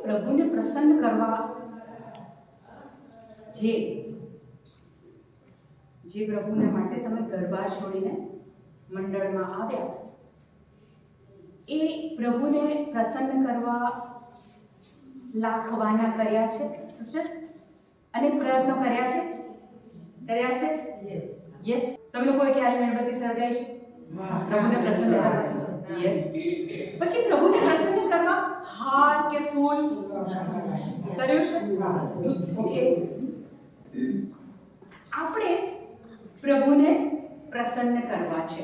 પ્રભુને પ્રસન્ન કરવા જે પ્રભુને માટે તમે ગરબા છોડીને મંડળમાં આવ્યા, એ પ્રભુને પ્રસન્ન કરવા લાખ વાના કર્યા છે સિસ્ટર, અનેક પ્રયત્નો કર્યા છે. યસ. તમે લોકોએ ક્યારે મીણબત્તી સળગાઈ છે પ્રભુને પ્રસન્ન કરવા? યસ. પછી પ્રભુને પ્રસન્ન કરવા હાર કે ફૂલ કર્યું છે? ઓકે. આપણે પ્રભુને પ્રસન્ન કરવા છે.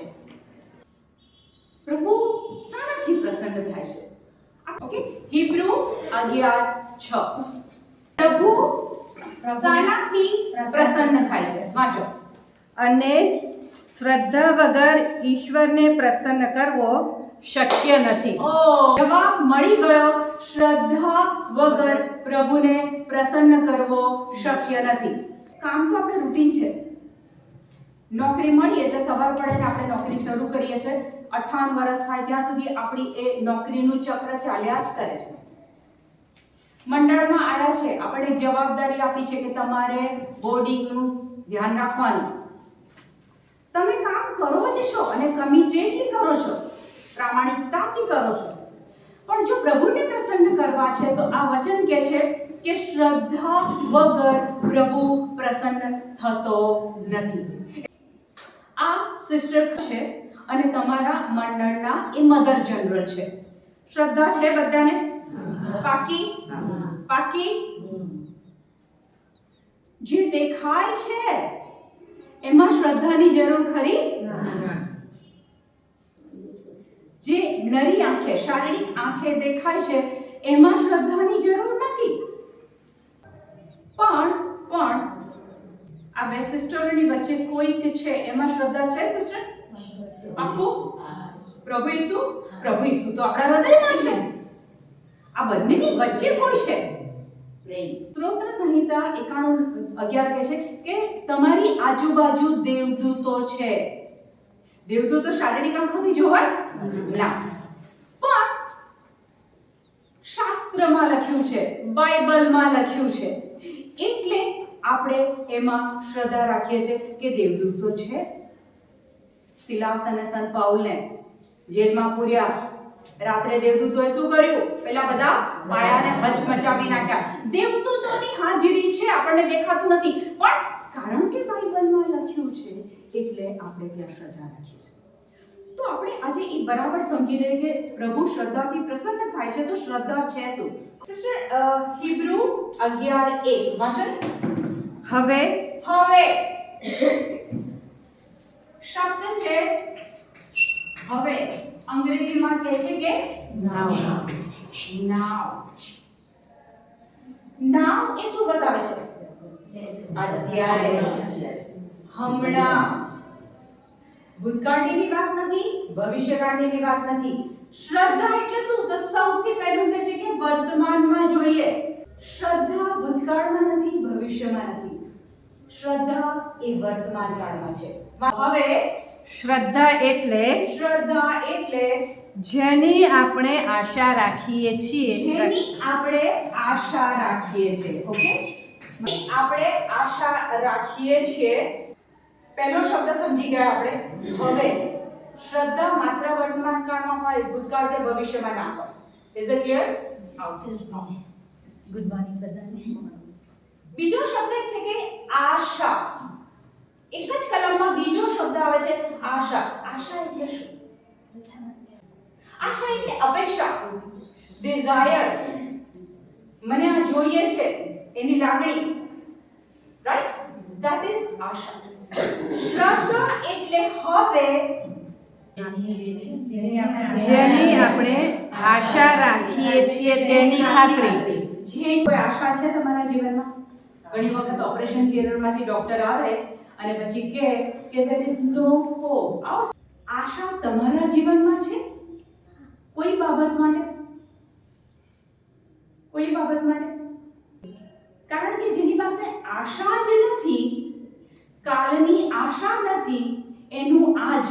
પ્રભુ શાનાથી પ્રસન્ન થાય છે? ઓકે, હીબ્રુ 11:6. પ્રભુ શાનાથી પ્રસન્ન થાય છે? વાંચો. અને શ્રદ્ધા વગર ઈશ્વરને પ્રસન્ન કરવો શક્ય નથી. જવાબ મળી ગયો. શ્રદ્ધા વગર પ્રભુને પ્રસન્ન કરવો શક્ય નથી. કામ તો આપણે રૂટીન છે. નોકરી મળી એટલે સવાર પડે ને આપણે નોકરી શરૂ કરીએ છીએ. 58 વર્ષ થાય ત્યાં સુધી આપણી એ નોકરીનું ચક્ર ચાલ્યા જ કરે છે. મંડળમાં આવ્યા છે, આપણે એક જવાબદારી આપી છે કે તમારે બોર્ડિંગનું ધ્યાન રાખવાનું. તમે કામ કરો જ છો અને કમિટેડલી કરો છો, પ્રામાણિકતાથી કરો છો. પણ જો પ્રભુને પ્રસન્ન કરવા છે તો આ વચન કહે છે કે શ્રદ્ધા વગર પ્રભુ પ્રસન્ન થતો નથી. આ સિસ્ટર છે અને તમારા મંડળના એ મધર જનરલ છે. શ્રદ્ધા છે બધાને? પાકી? જે દેખાય છે એમાં શ્રદ્ધાની જરૂર ખરી? જે નરી આંખે, શારીરિક આંખે દેખાય છે એમાં શ્રદ્ધાની જરૂર નથી. પણ આ બે સિસ્ટરોની વચ્ચે કોઈક છે એમાં શ્રદ્ધા છે સિસ્ટર? પાક્કું? પ્રભુ ઈસુ તો આપણા હૃદયમાં છે. આ બંનેની વચ્ચે કોઈ છે પ્રેમ. સ્તોત્ર સંહિતા 91:11 કહે છે કે તમારી આજુબાજુ દેવદૂતો છે. દેવદૂતો શારીરિક આંખોથી જોવાય ના, પણ શાસ્ત્રમાં લખ્યું છે, બાઇબલમાં લખ્યું છે, એટલે આપણે એમાં શ્રદ્ધા રાખીએ છીએ કે દેવદૂતો છે. સિલાસ અને સંત પાઉલને જેલમાં પૂર્યા. રાત્રે દેવદૂતોએ શું કર્યું? પેલા બધા પાયાને હચમચાવી નાખ્યા. દેવદૂતોની હાજરી છે, આપણને દેખાતું નથી, પણ કારણ કે બાઇબલમાં લખ્યું છે એટલે આપણે ત્યાં શ્રદ્ધા રાખીએ છીએ. તો આપણે આજે એ બરાબર સમજી લઈએ કે પ્રભુ શ્રદ્ધાથી પ્રસન્ન થાય છે. તો શ્રદ્ધા છે શું? સિસ્ટર, હીબ્રુ 11:1 વાંચો. હવે શબ્દ છે હવે. અંગ્રેજીમાં કહે છે કે નાઉ. નાઉ એ શું બતાવે છે? અત્યારે, હમણાં. ભૂતકાળની વાત નથી, ભવિષ્યકાળની વાત નથી. શ્રદ્ધા એટલે શું? તો સૌથી પહેલું કહે છે કે વર્તમાનમાં જોઈએ. શ્રદ્ધા ભૂતકાળમાં નથી, ભવિષ્યમાં નથી. શ્રદ્ધા એ વર્તમાન કાળમાં છે. હવે શ્રદ્ધા એટલે જેની આપણે આશા રાખીએ છીએ. ઓકે, આપણે આશા રાખીએ છીએ. પહેલો શબ્દ સમજી ગયા આપણે. હવે શ્રદ્ધા માત્ર વર્તમાન કાળમાં હોય, ભૂતકાળ કે ભવિષ્યમાં ના હોય. Is it clear? Good morning બધાને. બીજો શબ્દ છે કે આશા. એક જ કલમમાં બીજો શબ્દ આવે છે આશા. આશા એટલે શું? આશા એટલે અપેક્ષા, ડિઝાયર. મને આ જોઈએ છે એની લાગણી. રાઈટ? ધેટ ઇઝ આશા. શ્રદ્ધા એટલે હવે જેની આપણે આશા રાખીએ છીએ તેની ખાતરી. જે કોઈ આશા છે તમારા જીવનમાં? ઘણી વખત ઓપરેશન થિયેટરમાંથી ડોક્ટર આવે અને પછી કહે કે there is no hope. આશા તમારા જીવનમાં છે? કોઈ બાબત માટે? કારણ કે જેની પાસે આશા જ નથી, કાલની આશા નથી, એનું આજ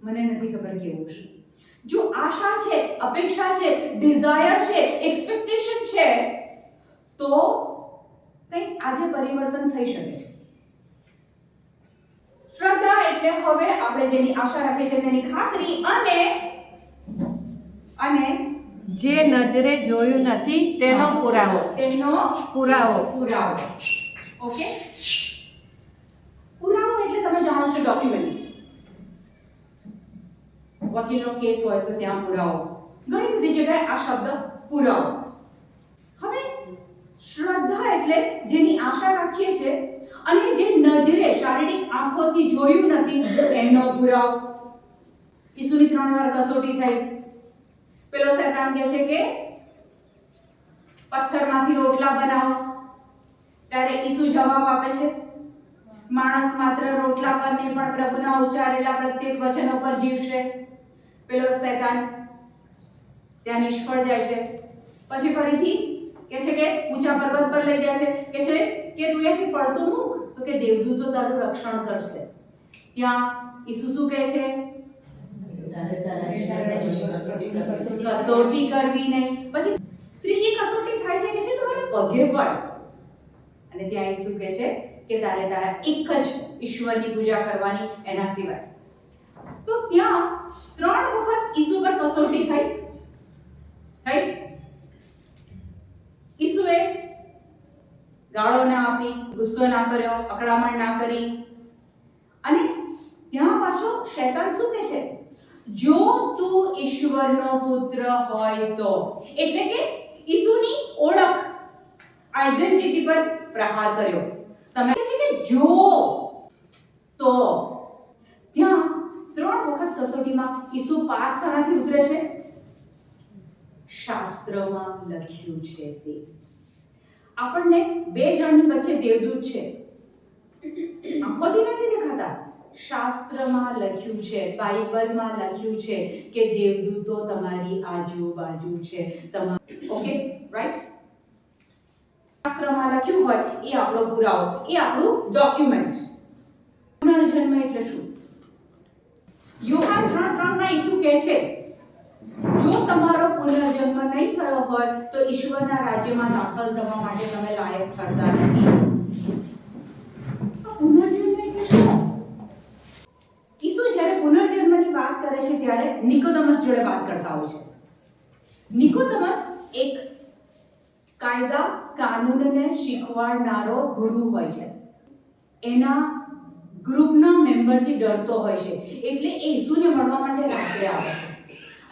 મને નથી ખબર કેવું છે. જો આશા છે, અપેક્ષા છે, ડિઝાયર છે, એક્સપેક્ટેશન છે, તો કંઈક આજે પરિવર્તન થઈ શકે છે. શ્રદ્ધા એટલે હવે આપણે જેની આશા રાખીએ છીએ તેની ખાતરી અને જે નજરે જોયું નથી તેનો પુરાવો. ઓકે. પુરાવો એટલે તમે જાણો છો ડોક્યુમેન્ટ. વકીલનો કેસ હોય તો ત્યાં પુરાવો. ઘણી બધી જગ્યાએ આ શબ્દ પુરાવો. હવે શ્રદ્ધા એટલે જેની આશા રાખીએ છીએ અને જે નજરે શારીરિક આંખોથી જોયું નથી એનો પુરાવો. ઈસુની 3 વાર કસોટી થઈ. પેલો શૈતાન કહે છે કે પથ્થરમાંથી રોટલા બનાવો, ત્યારે ઈસુ જવાબ આપે છે, માણસ માત્ર રોટલા પર નહીં પણ પ્રભુના ઉચ્ચારેલા પ્રત્યેક વચનો પર જીવશે. પેલો શૈતાન ત્યાં નિષ્ફળ જાય છે. પછી ફરીથી કહે છે કે ઊંચા પર્વત પર લઈ જાય છે, કહે છે કે તું અહીંથી પડતું મૂક તો કે દેવદૂતો તારું રક્ષણ કરશે. ત્યાં ઈસુ શું કહે છે? કસોટી કરવી નહીં. પછી ત્રીજી કસોટી થાય છે કે છે તમારે પગે પડ, અને ત્યાં ઈસુ કહે છે કે તારે તારા એક જ ઈશ્વરની પૂજા કરવાની, એના સિવાય. તો ત્યાં 3 વખત ઈસુ પર કસોટી થઈ. ઈસુએ ગાળો ના આપી, ગુસ્સો ના કર્યો, અકળામણ ના કરી. અને ત્યાં પાછો શૈતાન શું કહે છે? જો તું ઈશ્વરનો પુત્ર હોય તો. એટલે કે ઈસુની ઓળખ, આઈડેન્ટિટી પર પ્રહાર કર્યો. તમે કહે છે કે જો તો. ત્યાં 3 વખત કસોટીમાં ઈસુ પારસાણાથી ઉતરે છે. શાસ્ત્રમાં લખ્યું છે તે. આપણને 2 જણની વચ્ચે દેવદૂત છે. આંખોથી નથી દેખાતા. શાસ્ત્રમાં લખ્યું છે, બાઇબલમાં લખ્યું છે કે દેવદૂતો તમારી આજુબાજુ છે. Okay, right? શાસ્ત્રમાં લખ્યું હોય એ આપણો પુરાવો, એ આપણું ડોક્યુમેન્ટ. પુનર્જન્મ એટલે શું? યોહાન 3:3 ઈસુ કહે છે, જો તમારો પુનર્જન્મ નહીં થયો હોય તો ઈશ્વરના રાજ્યમાં દાખલ થવા માટે તમે લાયક ઠરતા નથી. પુનર્જન્મ એટલે શું? ઈસુ જ્યારે પુનર્જન્મની વાત કરે છે ત્યારે નિકોદેમસ જોડે વાત કરતા હોય છે. નિકોદેમસ એક કાયદા કાનૂનને શીખવાડનારો ગુરુ હોય છે. એના ગ્રુપના મેમ્બરથી ડરતો હોય છે, એટલે એ ઈસુને મળવા માટે રાત્રે આવે છે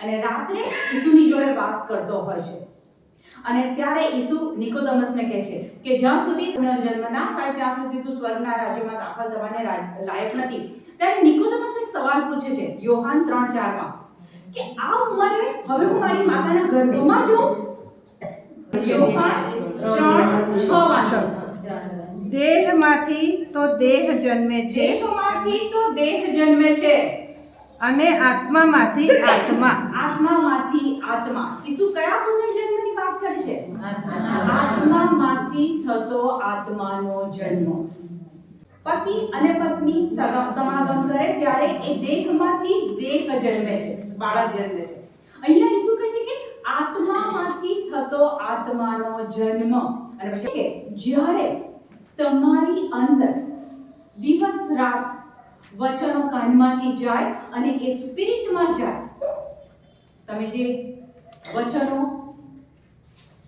અને રાત્રે ઈસુની જોડે વાત કરતો હોય છે. અને ત્યારે ઈસુ નિકોદેમસને કહે છે કે જ્યાં સુધી પુનર્જન્મ ના થાય ત્યાં સુધી તું સ્વર્ગના રાજ્યમાં દાખલ થવાને લાયક નથી. ત્યારે નિકોદેમસ એક સવાલ પૂછે છે યોહાન 3:4 કે આ ઉંમરે હવે હું મારી માતાના ગર્ભમાં છું? યોહાન 3:6 વાંચો. દેહમાંથી તો દેહ જન્મે છે, દેહમાંથી તો દેહ જન્મે છે, અને આત્મામાંથી આત્મા. આત્મામાંથી આત્મા. ઈસુ કયા પુનર્જન્મની વાત કરે છે? આત્મામાંથી થતો આત્માનો જન્મ. પતિ અને પત્ની સમાગમ કરે ત્યારે એ દેહમાંથી દેહ જન્મે છે, બાળક જન્મે છે. અહીંયા ઈસુ કહે છે કે આત્મામાંથી થતો આત્માનો જન્મ. અને પછી કે જ્યારે તમારી અંદર દિવસ રાત વચનો કાનમાંથી જાય અને એ સ્પિરિટમાં જાય. તમે જે વચનો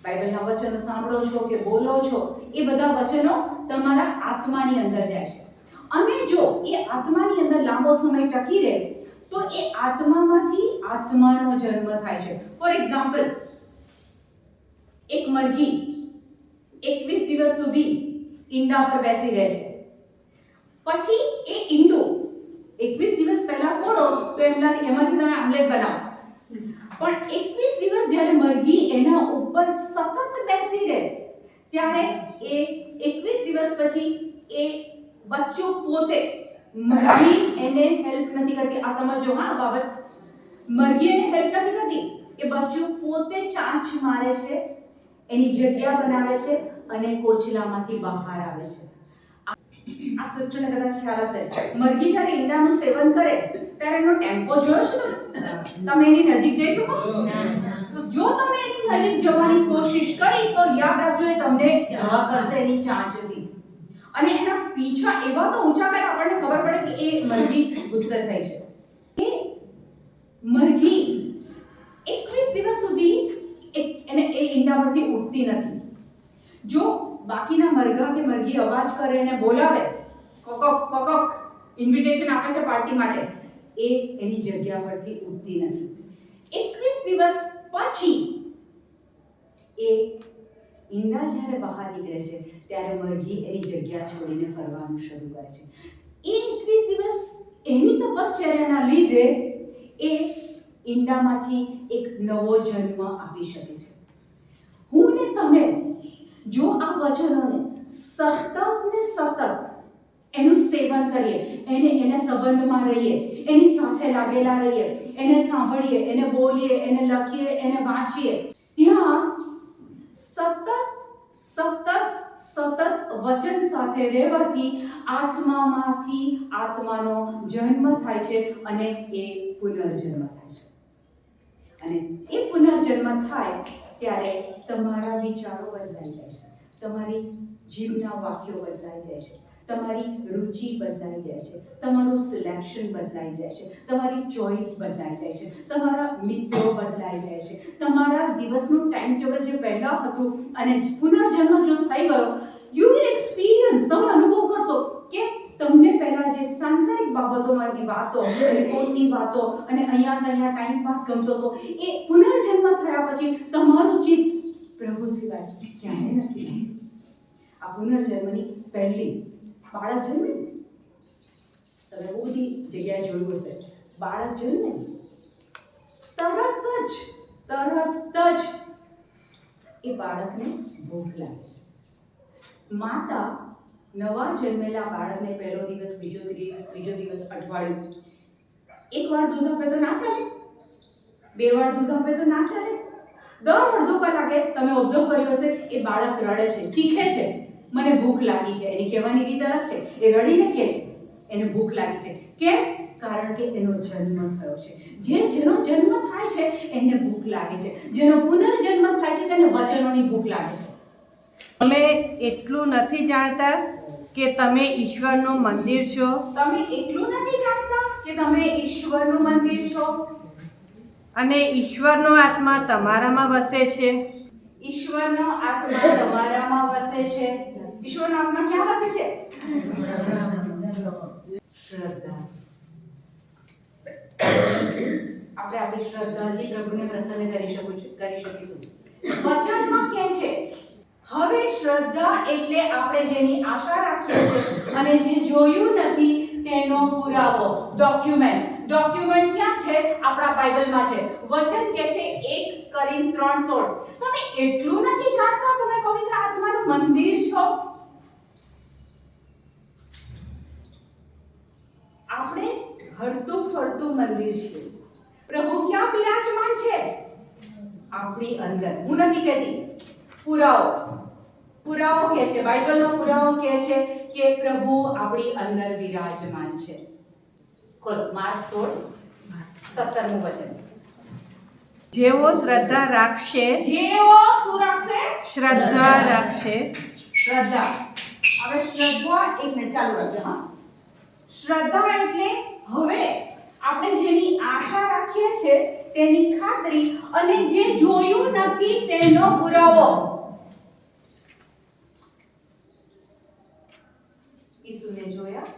બાઇબલના વચનો સાંભળો છો કે બોલો છો, એ બધા વચનો તમારા આત્માની અંદર જાય છે. અને જો એ આત્માની અંદર લાંબો સમય ટકી રહે તો એ આત્મામાંથી આત્માનો જન્મ થાય છે. ફોર એક્ઝામ્પલ, એક મરઘી 21 દિવસ સુધી ઈંડા પર બેસી રહે છે. પછી એ ઈંડું 21 દિવસ પહેલા ફોડો તો એમાંથી તમે આમલેટ બનાવો. પણ 21 દિવસ જ્યારે મરઘી એના ઉપર સતત બેસી રહે ત્યારે એ 21 દિવસ પછી એ બચ્ચું પોતે, મરઘી એને હેલ્પ નથી કરતી. આ સમજો હા બાબત. મરઘી એને હેલ્પ નથી કરતી. એ બચ્ચું પોતે ચાંચ મારે છે, એની જગ્યા બનાવે છે અને કોચલામાંથી બહાર આવે છે. આ સિસ્ટરને કદાચ ખ્યાલ હશે, મરઘી જ્યારે ઈંડાનું સેવન કરે ત્યારે એનો ટેમ્પો જોયો છે ને? તમે એની નજીક જઈ શકો? જો તમે એની નજીક જવાની કોશિશ કોશિશ કરી તો યાદ રાખજો એ તમને ઘા કરશે એની ચાંચ હતી અને એના પીછા એવા તો ઊંચા કરે આપણને ખબર પડે કે એ મરઘી ગુસ્સે થઈ છે. એ મરઘી 21 દિવસ સુધી એને એ ઈંડા પરથી ઉઠતી નથી. જો બાકીના મરઘા કે મરઘી અવાજ કરે અને બોલાવે કોકોક કોકોક ઇન્વિટેશન આપે છે પાર્ટી માટે, એ એની જગ્યા પરથી ઉઠતી નથી. 21 દિવસ પછી એ ઈંડા જ્યારે બહાર નીકળે છે ત્યારે મરઘી એની જગ્યા છોડીને ફરવાનું શરૂ કરે છે. એ 21 દિવસ એની તપશ્ચર્યાના લીધે એ ઈંડામાંથી એક નવો જન્મ આપી શકે છે. હું ને તમે જો આ વચનોને સતત ને સતત એનું સેવન કરીએ, એને સંબંધમાં રહીએ, એની સાથે લાગેલા રહીએ, એને સાંભળીએ, એને બોલીએ, એને લખીએ, એને વાંચીએ, ત્યાં સતત વચન સાથે રહેવાથી આત્મામાંથી આત્માનો જન્મ થાય છે અને એ પુનર્જન્મ થાય છે. અને એ પુનર્જન્મ થાય ત્યારે તમારા વિચારો બદલાઈ જાય છે, તમારી જીભના વાક્યો બદલાઈ જાય છે, તમારી રુચિ બદલાઈ જાય છે, તમારું સિલેક્શન બદલાઈ જાય છે, તમારી ચોઇસ બદલાઈ જાય છે, તમારા મિત્રો બદલાઈ જાય છે, તમારા દિવસનું ટાઈમ ટેબલ જે પહેલા હતું અને પુનર્જન્મ જો થઈ ગયો, યુ વિલ એક્સપિરિયન્સ, તમે અનુભવ કરશો કે તમને પહેલા જે સાંસારિક બાબતોમાંની વાતો, રિપોર્ટની વાતો અને અહીંયા ત્યાં ટાઈમ પાસ ગમતો હતો, એ પુનર્જન્મ થયા પછી તમારું ચિત્ત પ્રભુ સિવાય ક્યાંય નથી. આ પુનર્જન્મની પહેલી બાળક જન્મે, તમે બહુ બધી જગ્યાએ જોયું હશે, બાળક જન્મે તરત જ એ બાળકને ભૂખ લાગે છે. માતા નવા જન્મેલા બાળકને પહેલો દિવસ, બીજો દિવસ, અઠવાડિયું એકવાર દૂધ આપે તો ના ચાલે, 2 વાર દૂધ આપે તો ના ચાલે. દર અડધો કલાકે તમે ઓબ્ઝર્વ કર્યું હશે એ બાળક રડે છે, ચીખે છે, મને ભૂખ લાગી છે. એની કહેવાની રીત અલગ છે, એ રડીને કહે છે એને ભૂખ લાગી છે. કેમ? કારણ કે એનો જન્મ થયો છે. જેનો જન્મ થાય છે એને ભૂખ લાગે છે, જેનો પુનર્જન્મ થાય છે તેને વચનોની ભૂખ લાગે છે. તમે એટલું નથી જાણતા કે તમે ઈશ્વરનું મંદિર છો. તમે એટલું નથી જાણતા કે તમે ઈશ્વરનું મંદિર છો અને ઈશ્વરનો આત્મા તમારામાં વસે છે. ઈશ્વરનો આત્મા તમારામાં વસે છે. ઈશ્વરનો આત્મા ક્યાં વસે છે? શ્રદ્ધા. આપણે આપણી શ્રદ્ધાથી પ્રભુને પ્રસન્ન કરી શકીશું. વચનમાં કહે છે હવે શ્રદ્ધા એટલે આપણે જેની આશા રાખીએ છીએ અને જે જોયું નથી તેનો પુરાવો, ડોક્યુમેન્ટ. ડોક્યુમેન્ટ ક્યાં છે? આપણા બાઇબલમાં છે. વચન કહે છે 1 કોરિન્થ 3:16. તમે એટલું નથી જાણતા તમે પવિત્ર આત્માનું મંદિર છો? આપણે હરતું ફરતું મંદિર છે. પ્રભુ ક્યાં બિરાજમાન છે? આપણી અંદર. હું નથી કહેતી, પુરાવો કહે છે, બાઇબલનો પુરાવો કહે છે કે પ્રભુ આપણી અંદર બિરાજમાન છે. ખોલો માર્ક 16:17મું વચન. જેવો શ્રદ્ધા રાખશે, જેવો શું રાખશે? શ્રદ્ધા રાખશે. શ્રદ્ધા. હવે શ્રદ્ધા, એક મિનિટ ચાલુ રાખજો. હા, શ્રદ્ધા એટલે હવે આપણે જેની આશા રાખીએ છીએ તેની ખાતરી અને જે જોયું નથી તેનો પુરાવો. ઈસુને જોયા?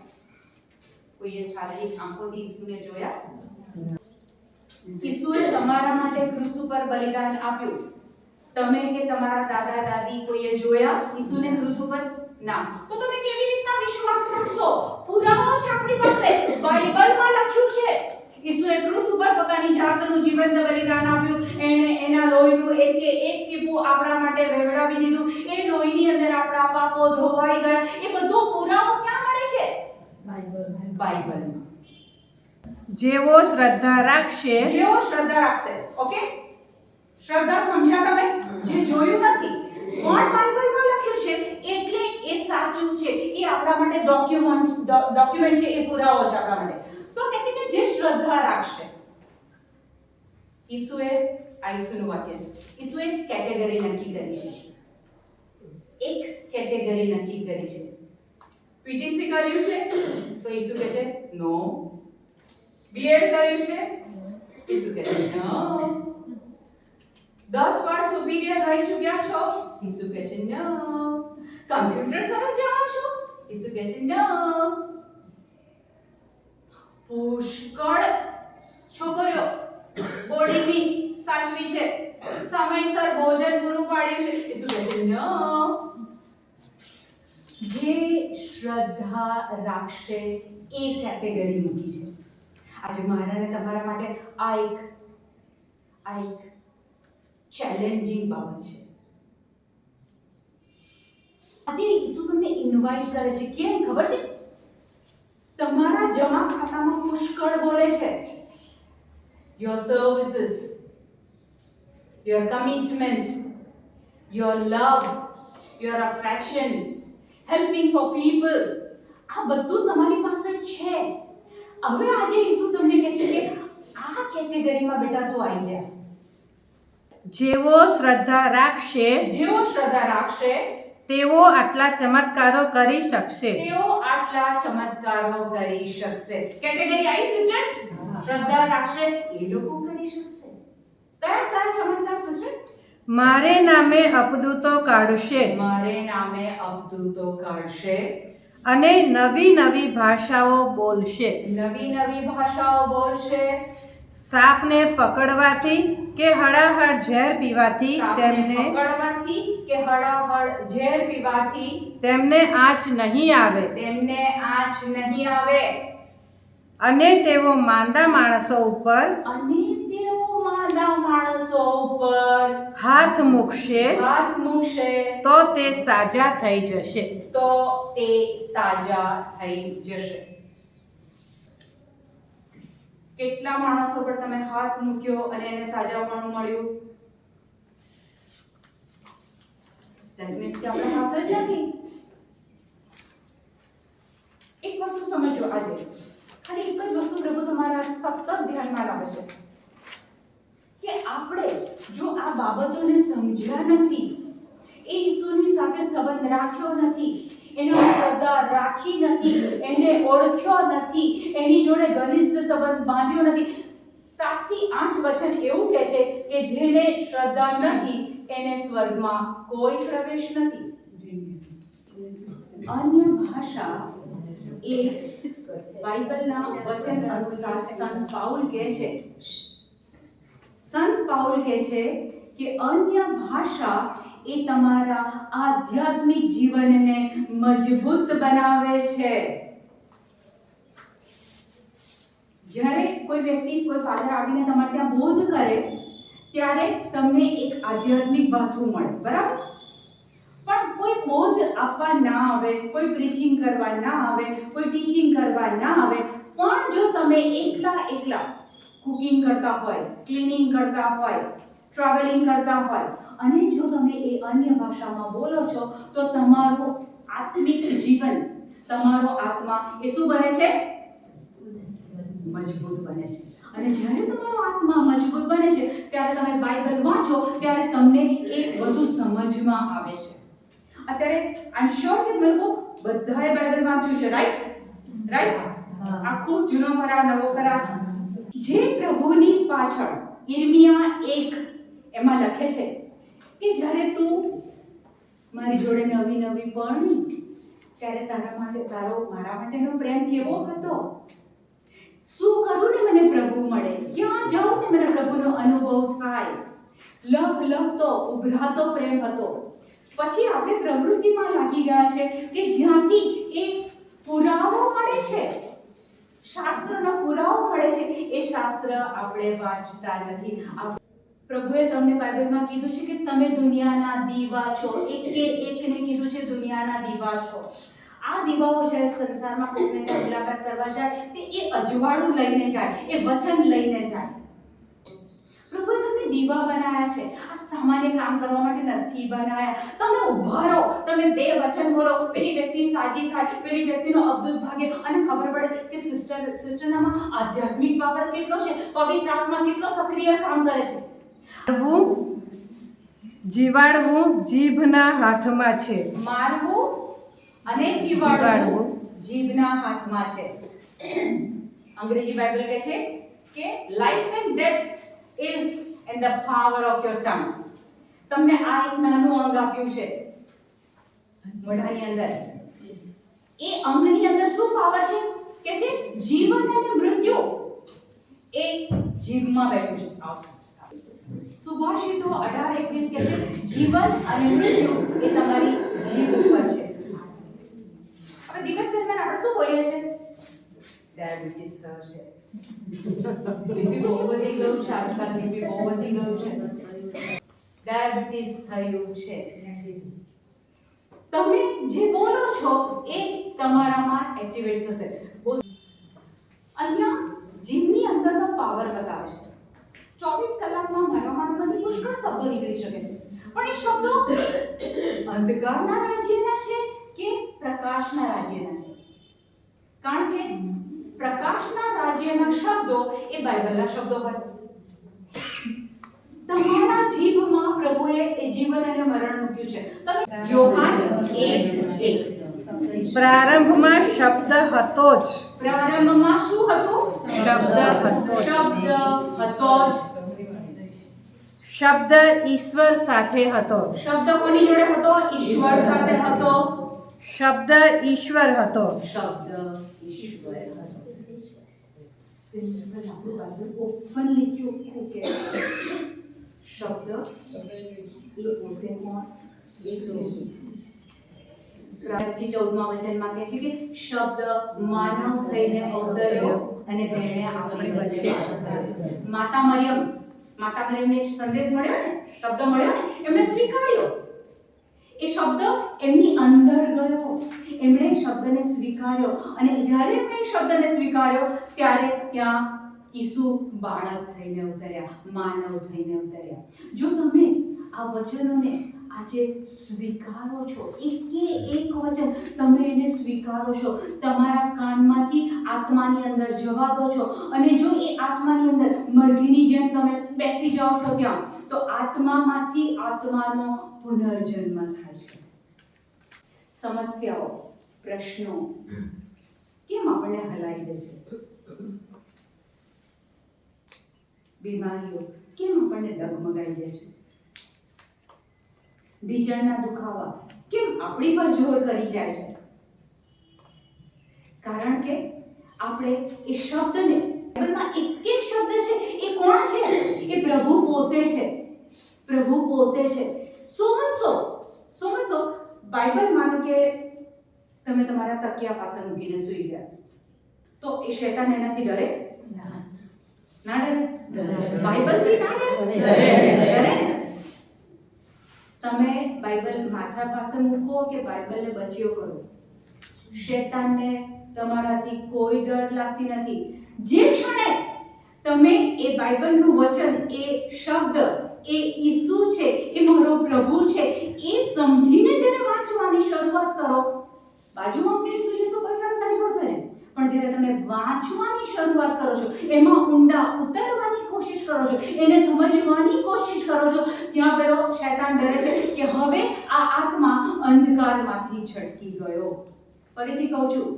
કોઈએ શારીરિક આંખોથી ઈસુને જોયા? ઈસુએ તમારા માટે ક્રુસ ઉપર બલિદાન આપ્યું. તમે કે તમારા દાદા દાદી કોઈએ જોયા ઈસુને ક્રુસ ઉપર? ના. તો તમે કેવી રીતના વિશ્વાસ રાખશો? પુરાવો છે આપણી પાસે, બાઇબલમાં લખ્યું છે. ઈસુએ ક્રુસ ઉપર પોતાની જાતનું જીવંત બલિદાન આપ્યું. એણે એના લોહીનું એક ટીપું આપણા માટે વહેવડાવી દીધું. એ લોહીની અંદર આપણા પાપો ધોવાઈ ગયા. એ બધો પુરાવો ક્યાં મળે છે? બાઇબલમાં. જેવો શ્રદ્ધા રાખશે, જેવો શ્રદ્ધા રાખશે. ઓકે, શ્રદ્ધા સમજ્યા તમે? જે જોયું નથી પણ બાઇબલમાં લખ્યું છે એટલે એ સાચું છે. એ આપણા માટે ડોક્યુમેન્ટ છે, એ પુરાવો છે આપણા માટે. તો કહે છે કે જે શ્રદ્ધા રાખશે. ઈસુએ આ ઈસુનું વાક્ય છે. ઈસુ એક કેટેગરી નક્કી કરી છે. એક કેટેગરી નક્કી કરી છે. પીટીસી કર્યું છે તો ઈસુ કહે છે નો. બીએડ કર્યું છે ઈસુ કહે છે નો. 10 વાર સુપીરિયર રહી ચૂક્યા છો ઈસુ કહે છે નો. કમ્પ્યુટર સરસ જાણો છો ઈસુ કહે છે નો. પુષ્કળ છોકરીઓ બોડીની સાચવી છે, સમયસર ભોજન પૂરું પાડ્યું છે ઈસુ કહે છે નો. જે શ્રદ્ધા રાખશે એ કેટેગરી મૂકી છે. આજે મારા અને તમારા માટે આ એક ચેલેન્જિંગ બાબત છે. આજે ઈસુ તમને ઇન્વાઇટ કરે છે. કેમ ખબર છે? તમારા જમા ખાતામાં પુષ્કળ બોલે છે. Your services, your commitment, your love, your affection, helping for people, આ બધું તમારી પાસે છે. હવે આજે ઈસુ તમને કહે છે કે આ કેટેગરીમાં બેટા તું આવી જા. જેવો શ્રદ્ધા રાખશે તેઓ આટલા ચમત્કારો કરી શકશે. કેટેગરી આવી સિસ્ટર? શ્રદ્ધા રાખશે એ લોકો કરી શકશે. કયા ચમત્કાર સિસ્ટર? મારે નામે અપદૂતો કાઢશે અને નવી નવી ભાષાઓ બોલશે. સાપને પકડવાથી કે હળાહળ ઝેર પીવાથી તેમને આંચ નહીં આવે. અને તેઓ માંદા માણસો ઉપર હાથ મૂકશે તો તે સાજા થઈ જશે. કેટલા માણસો પર તમે હાથ મૂક્યો અને એને સાજાપણું મળ્યું? That means કે આપણો હાથ જ નથી. એક વસ્તુ સમજો આજે, ખાલી એક જ વસ્તુ પ્રભુ તમારા સતત ધ્યાનમાં લાવે છે કે આપણે જો આ બાબતોને સમજ્યા નથી, એ ઈસુની સાથે સંબંધ રાખ્યો નથી, એનો શ્રદ્ધા રાખી નથી, એને ઓળખ્યો નથી, એની જોડે ઘનિષ્ઠ સંબંધ બાંધ્યો નથી. 7 થી 8 વચન એવું કહે છે કે જેને શ્રદ્ધા નથી એને સ્વર્ગમાં કોઈ પ્રવેશ નથી. અન્ય ભાષા એ બાઇબલના વચન અનુસાર સંત પાઉલ કહે છે કે અન્ય ભાષા એ તમારા આધ્યાત્મિક જીવનને મજબૂત બનાવે છે. જ્યારે કોઈ વ્યક્તિ, કોઈ ફાધર આવીને તમારે ત્યાં બોધ કરે ત્યારે તમને એક આધ્યાત્મિક ભાથું મળે, બરાબર? પણ કોઈ બોધ આપવા ના આવે, કોઈ પ્રીચિંગ કરવા ના આવે, કોઈ ટીચિંગ કરવા ના આવે, પણ જો તમે એકલા કુકિંગ કરતા હોય, ક્લીનિંગ કરતા હોય, ટ્રાવેલિંગ કરતા હોય અને જો તમે એ અન્ય ભાષામાં બોલો છો તો તમારું આત્મિક જીવન, તમારો આત્મા એ શું બને છે? મજબૂત બને છે. અને જ્યારે તમારો આત્મા મજબૂત બને છે ત્યારે તમે બાઇબલ વાંચો ત્યારે તમને એ બધું સમજમાં આવે છે. અત્યારે આઈ એમ શ્યોર કે તમે લોકો બધાએ બાઇબલ વાંચ્યું છે, રાઈટ? આખું જૂનો કરાર, નવો કરાર. જે પ્રભુની પાછળ ઈર્મિયા 1 એમાં લખે છે કે જ્યારે તું મારી જોડે નવી પરણી ત્યારે મારા માટેનો પ્રેમ કેવો હતો, શું કરું ને મને પ્રભુ મળે, ક્યાં જાઉં ને મને પ્રભુનો અનુભવ થાય. લખતો ઉભરાતો પ્રેમ હતો. પછી આપણે પ્રવૃત્તિમાં લાગી ગયા છે કે જ્યાંથી એ પુરાવો મળે છે, શાસ્ત્રના પુરાવો મળે છે, એ શાસ્ત્ર આપણે વાંચતા નથી. પ્રભુએ તમને બાઇબલમાં કીધું છે કે તમે દુનિયાના દીવા છો. એકને કીધું છે દુનિયાના દીવા છો. આ દીવાઓ જ્યારે સંસારમાં કોઈને ત્યાં મુલાકાત કરવા જાય તે એ અજવાળું લઈને જાય, એ વચન લઈને જાય. પ્રભુએ તમને દીવા બનાવ્યા છે, આ સામાન્ય કામ કરવા માટે નથી બનાવ્યા. તમે ઊભા રહો, તમે 2 વચન બોલો, પેલી વ્યક્તિ સાજી થાય, પેલી વ્યક્તિનો અદ્ભુત ભાગે અને ખબર પડે કે સિસ્ટરનામાં આધ્યાત્મિક પાવર કેટલો છે, પવિત્ર આત્મા કેટલો સક્રિય કામ કરે છે. જીવાડવું જીભના હાથમાં છે. મારવું અને જીવાડવું જીભના હાથમાં છે. અંગ્રેજી બાઇબલ કહે છે કે life and death is in the power of your tongue. તમને આ એક નાનું અંગ આપ્યું છે મોઢાની અંદર. એ અંગની અંદર શું પાવર છે કે છે જીવન અને મૃત્યુ એ જીભમાં બેઠું છે. સુભાષિતો 18:21 કહે છે જીવન અને મૃત્યુ એ તમારી જીભ ઉપર છે. હવે દિવસ દરમિયાન આપણે શું બોલીએ છીએ? ડાયાબિટીસ થયો છે, બીપી બહુ વધી ગયું છે, આજકાલ બીપી બહુ વધી ગયું છે, ડાયાબિટીસ થયું છે. તમે જે બોલો છો એ જ તમારામાં એક્ટિવેટ થશે. અહીંયા જીભની અંદરનો પાવર બતાવે છે. 24 કલાકમાં મારા મોઢામાંથી પુષ્કળ શબ્દો નીકળી શકે છે, પણ એ શબ્દો અંધકારના રાજ્યના છે કે પ્રકાશના રાજ્યના છે? કારણ કે પ્રકાશના રાજ્યના શબ્દો એ બાઇબલના શબ્દો હતા. તમારા જીભમાં પ્રભુએ એ જીવન અને મરણ મૂક્યું છે. તમે યોહાન 1:1 પ્રારંભમાં શબ્દ હતો જ. પ્રારંભમાં શું હતું? શબ્દ હતો જ. શબ્દ હતો જ. શબ્દ ઈશ્વર સાથે હતો. શબ્દ કોની જોડે હતો? ઈશ્વર સાથે હતો. શબ્દ ઈશ્વર હતો. શબ્દ ઈશ્વર હતો. સિમ્પલ આપણું બાઇબલ ઓપનલી ચોખ્ખું કે શબ્દ એ પોતે કોણ? પ્રાચી 14મા વચનમાં કહે છે કે શબ્દ માનવ થઈને અવતર્યો અને તેણે આપણી વચ્ચે વાસ કર્યો. માતા મરિયમને એક સંદેશ મળ્યો ને, શબ્દ મળ્યો ને, એમણે સ્વીકાર્યો. એ શબ્દ એમની અંદર ગયો, એમણે શબ્દને સ્વીકાર્યો અને જ્યારે એમણે શબ્દને સ્વીકાર્યો ત્યારે ત્યાં ઈસુ બાળક થઈને અવતર્યા, માનવ થઈને અવતર્યા. જો તમે આ વચનોને આજે સ્વીકારો છો, એક વચન તમે એને સ્વીકારો છો, તમારા કાનમાંથી આત્માની અંદર જવા દો છો અને જો એ આત્માની અંદર મરઘીની જેમ તમે બેસી જાઓ છો ત્યાં, તો આત્મામાંથી આત્માનો પુનર્જન્મ થાય છે. સમસ્યાઓ, પ્રશ્નો કેમ આપણને હલાવી દે છે? બીમારીઓ કેમ આપણને ડગમગાઈ દે છે? ઢીચણના દુખાવા કેમ આપણી પર જોર કરી જાય છે? કારણ કે આપણે એ શબ્દને, બાઇબલમાં એક શબ્દ છે, એ કોણ છે? એ પ્રભુ પોતે છે. પ્રભુ પોતે છે. સમજો બાઇબલ માનો કે તમે તમારા તકિયા પાસે મૂકીને સૂઈ ગયા, તો એ શૈતાન એનાથી ડરે? ના ડરે? બાઇબલથી ના ડરે? ડરે ને? તમે બાઇબલ માથા પાસે મૂકો કે બાઇબલને બચ્યો કરો, શૈતાનને તમારાથી કોઈ ડર લાગતી નથી. જે ક્ષણે તમે એ બાઇબલનું વચન, એ શબ્દ, એ ઈસુ છે, એ મારો પ્રભુ છે, એ સમજીને જ્યારે વાંચવાની શરૂઆત કરો, બાજુમાં મૂકીને સૂઈ જશો કોઈ ફરક નથી પડતો ને, પણ જ્યારે તમે વાંચવાની શરૂઆત કરો છો, એમાં ઊંડા ઉતરવાની કોશિશ કરો છો, એને સમજવાની કોશિશ કરો છો, ત્યાં પેલો શૈતાન ડરે છે કે હવે આ આત્મા અંધકારમાંથી છટકી ગયો. ફરીથી કહું છું,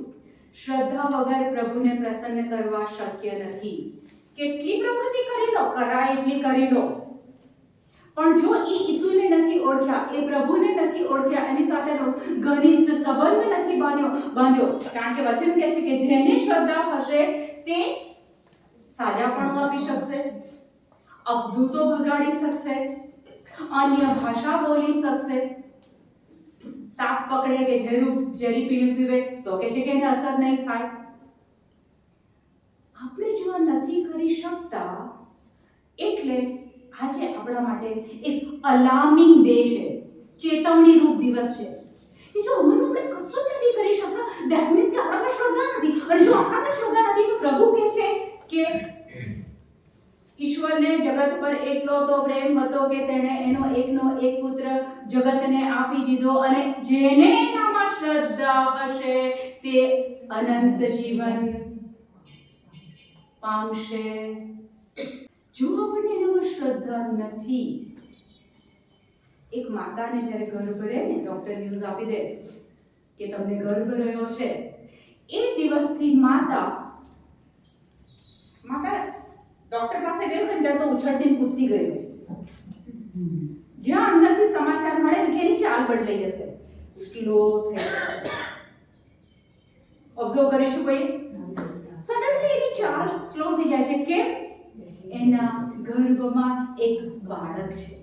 શ્રદ્ધા વગર પ્રભુને પ્રસન્ન કરવા શક્ય નથી. કેટલી પ્રવૃત્તિ કરી લો, કરાય એટલી કરી લો, પણ જો એ ઈસુને નથી ઓળખ્યા, એ પ્રભુને નથી ઓળખ્યા, એની સાથેનો ઘનિષ્ઠ સંબંધ નથી બાંધ્યો, કારણ કે વચન કહે છે કે જેને શ્રદ્ધા હશે તે સાજાપણું આપી શકશે, અવધૂતો ભગાડી શકશે, અન્ય ભાષા બોલી શકશે, સાપ પકડે કે ઝેરી પીણું પીવે તો કે છે કે એને અસર નહીં થાય. આપણે જો નથી કરી શકતા, એટલે આજે આપણા માટે એક અલાર્મિંગ ડે છે, ચેતવણી રૂપ દિવસ છે કે જો આપણે કશું નથી કરી શકતા, ધેટ મીન્સ કે આપણા પર શ્રદ્ધા નથી. અને જો આપણા પર શ્રદ્ધા નથી તો પ્રભુ કહે છે કે ઈશ્વરને જગત પર એટલો તો પ્રેમ હતો કે તેણે એનો એકનો એક પુત્ર જગતને આપી દીધો, અને જેને એનામાં શ્રદ્ધા હશે તે અનંત જીવન પામશે. જો આપણને એનામાં શ્રદ્ધા નથી, એક માતાને જ્યારે ગર્ભ રહે ને, ડોક્ટર ન્યૂઝ આપી દે કે તમને ગર્ભ રહ્યો છે, એ દિવસથી માતા ડોક્ટર પાસે ગઈ હોય ત્યારે તો ઉછળતી ને કૂદતી ગઈ હોય. જ્યાં અંદરથી સમાચાર મળે ને કે એની ચાલ બદલાઈ જશે, સ્લો થઈ જશે. ઓબ્ઝર્વ કરીશું કોઈ? સડનલી એની ચાલ સ્લો થઈ જાય છે. કેમ? એના ગર્ભમાં એક બાળક છે,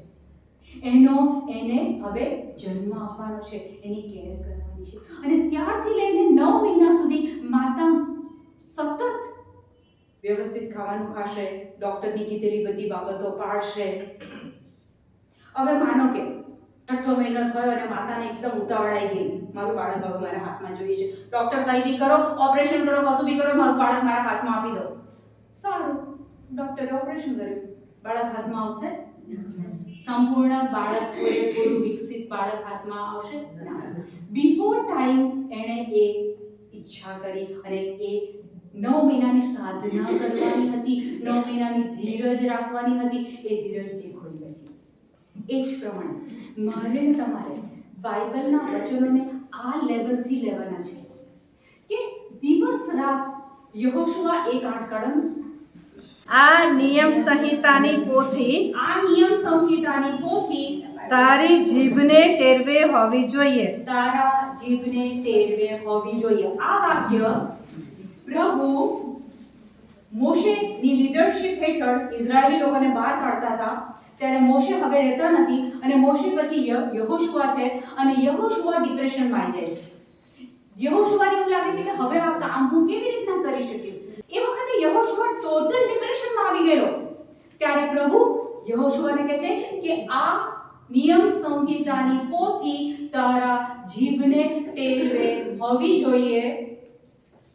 એને હવે જન્મ આપવાનો છે, એની કેર કરવાની છે. અને ત્યારથી લઈને 9 મહિના સુધી માતા સતત વ્યવસ્થિત ખાવાનું ખાશે, ડોક્ટરની કીધેલી બધી બાબતો પાળશે. હવે માનો કે 6 મહિનો થયો અને માતાને એકદમ ઉતાવળાઈ ગઈ, મારું બાળક હવે મારા હાથમાં જોઈએ છે, ડોક્ટર કઈ બી કરો, ઓપરેશન કરો, કશું બી કરો, મારું બાળક મારા હાથમાં આપી દો. સારું, ડોક્ટરે ઓપરેશન કર્યું, બાળક હાથમાં આવશે? સંપૂર્ણ બાળક, પૂરેપૂરું વિકસિત બાળક હાથમાં આવશે? બિફોર ટાઈમ એણે એ ઈચ્છા કરી અને એ 9 મહિનાની સાધના કરવાની હતી, 9 મહિનાની ધીરજ રાખવાની હતી. એ ધીરજ તે ખોઈ હતી. એ જ પ્રમાણે મારે ને તમારે બાઇબલના વચનોને આ લેવલથી લેવાના છે કે દિવસ રાત યહોશુઆ 1:8 કાઢો. આ નિયમ સંહિતાની પોથી તારી જીભને ટેરવે હોવી જોઈએ. તારા જીભને ટેરવે હોવી જોઈએ. આ વાક્ય પ્રભુ મોશેની લીડરશિપ હેઠળ ઇઝરાયેલી લોકોને બહાર કાઢતા હતા ત્યારે મોશે હવે રહેતા નથી અને મોશે પછી યહોશુઆ છે અને યહોશુઆ ડિપ્રેશનમાં આવી જાય છે. યહોશુઆને એવું લાગે છે કે હવે આ કામ હું કેવી રીતના કરી શકીશ. એ વખતે યહોશુઆ ટોટલ ડિપ્રેશનમાં આવી ગયો. ત્યારે પ્રભુ યહોશુઆને કહે છે કે આ નિયમ સંહિતાની પોથી તારા જીભને ટેરવે હોવી જોઈએ.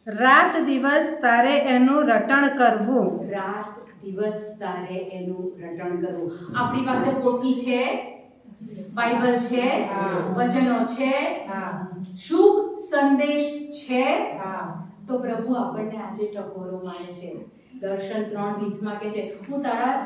રાત દિવસ તારે એનું રટણ કરવું. રાત દિવસ તારે એનું રટણ કરવું. આપણી પાસે પોથી છે, બાઇબલ છે, વચનો છે, શુભ સંદેશ છે. તો પ્રભુ આપણને આજે ટકોરો મારે છે. દર્શન 3:20 કહે છે, હું તારા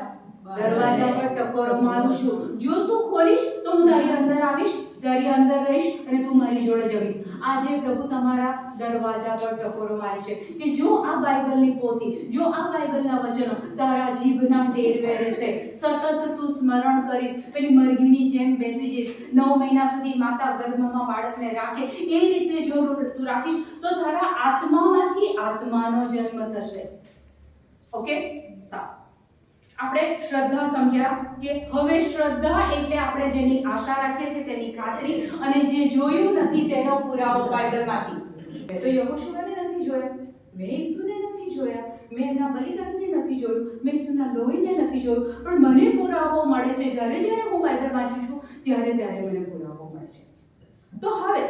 દરવાજા પર ટકોરો મારું છું, જો તું ખોલીશ તો હું તારી અંદર આવીશ, તારી અંદર રહીશ અને તું મારી જોડે જવીશ. આજે પ્રભુ તમારા દરવાજા પર ટકોરો મારે છે કે જો આ બાઇબલની પોથી, જો આ બાઇબલના વચનો તારા જીભના ટેરવે રહેશે, સતત તું સ્મરણ કરીશ, પેલી મરઘીની જેમ બેસી જઈશ, 9 મહિના સુધી માતા ગર્ભમાં બાળકને રાખે એ રીતે જો તું રાખીશ તો તારા આત્મામાંથી આત્માનો જન્મ થશે. ઓકે, સારું. આપણે શ્રદ્ધા સમજ્યા કે હવે શ્રદ્ધા એટલે આપણે જેની આશા રાખીએ છીએ તેની ખાતરી અને જે જોયું નથી તેનો પુરાવો બાઇબલમાંથી. મેં તો યહોશુઆને નથી જોયા, મેં ઈસુને નથી જોયા, મેં એના બલિદાનને નથી જોયું, મેં ઈસુના લોહીને નથી જોયું, પણ મને પુરાવો મળે છે. જ્યારે હું બાઇબલ વાંચું છું ત્યારે મને પુરાવો મળે છે. તો હવે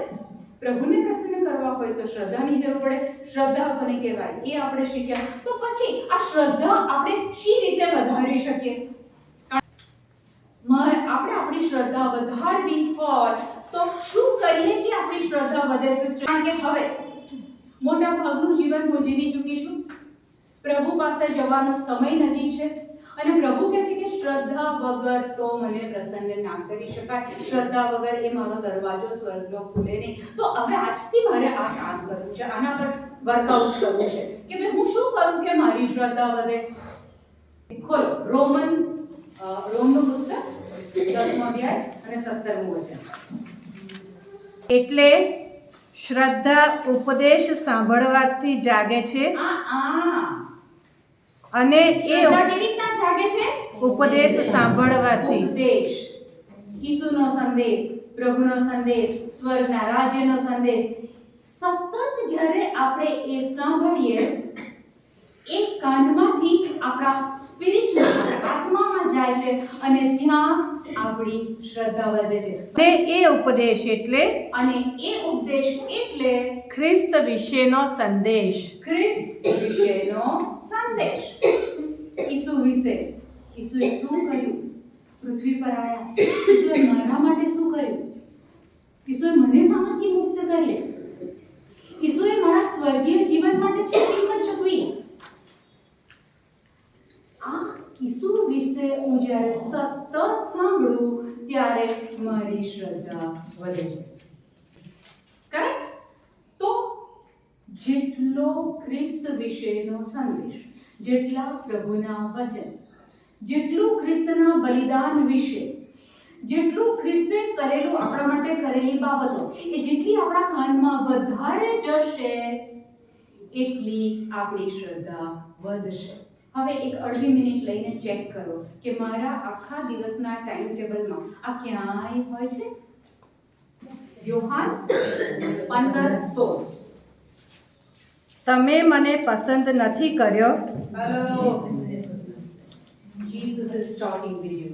પ્રભુને પ્રસન્ન કરવા હોય તો શ્રદ્ધાની જરૂર પડે. શ્રદ્ધા કોને કહેવાય એ આપણે શીખ્યા. તો પછી આ શ્રદ્ધા આપણે શી રીતે વધારી શકીએ? આપણે આપણી શ્રદ્ધા વધારવી હોય તો શું કરીએ કે આપણી શ્રદ્ધા વધે? કારણ કે હવે મોટા ભાગનું જીવન હું જીવી ચૂકી છું, પ્રભુ પાસે જવાનો સમય નજીક છે અને પ્રભુ કહે છે કે શ્રદ્ધા વગર તો મને પ્રસન્ન ના કરી શકાય, શ્રદ્ધા વગર એ મારો દરવાજો સ્વર્ગનો ખુલે નહીં. તો હવે આજથી મારે આ કામ કરવું છે, આના પર વર્કઆઉટ કરવું છે કે ભાઈ હું શું કરું કે મારી શ્રદ્ધા વધે. ખોલો રોમનું પુસ્તક 10મો અધ્યાય અને 17મું વચન. એટલે શ્રદ્ધા ઉપદેશ સાંભળવાથી જાગે છે અને એ કેવી રીતના જાગે છે? ઉપદેશ સાંભળવાથી. ઉપદેશ, ઈસુનો સંદેશ, પ્રભુનો સંદેશ, સ્વર્ગના રાજ્યનો સંદેશ સતત જ્યારે આપણે એ સાંભળીએ એ કાનમાંથી આપણા સ્પિરિચ્યુઅલ આત્મામાં જાય છે અને ત્યાં આપણી શ્રદ્ધા વધે છે. એ ઉપદેશ એટલે ખ્રિસ્ત વિશેનો સંદેશ. ખ્રિસ્ત વિશેનો સંદેશ. ઈસુએ શું કર્યું? પૃથ્વી પર આવ્યા. ઈસુએ મારા માટે શું કર્યું? ઈસુએ મને શામાંથી મુક્ત કરી? ઈસુએ મારા સ્વર્ગીય જીવન માટે શું કિંમત ચૂકવી? આ ઈસુ તમારી શ્રદ્ધા વધે છે. કરેક્ટ? તો જેટલો ખ્રિસ્ત વિશેનો સંદેશ, જેટલા પ્રભુના વચન, જેટલું ખ્રિસ્તના બલિદાન વિશે, જેટલું ખ્રિસ્તે કરેલું આપણા માટે કરેલી બાબતો એ જેટલી આપણા કાનમાં વધારે જશે એટલી આપણી શ્રદ્ધા વધશે. હવે એક અડધી મિનિટ લઈને ચેક કરો કે મારા આખા દિવસના ટાઈમ ટેબલમાં આ ક્યાંય હોય છે? યોહાન 15:16. તમે મને પસંદ નથી કર્યો. Hello, Jesus is talking with you.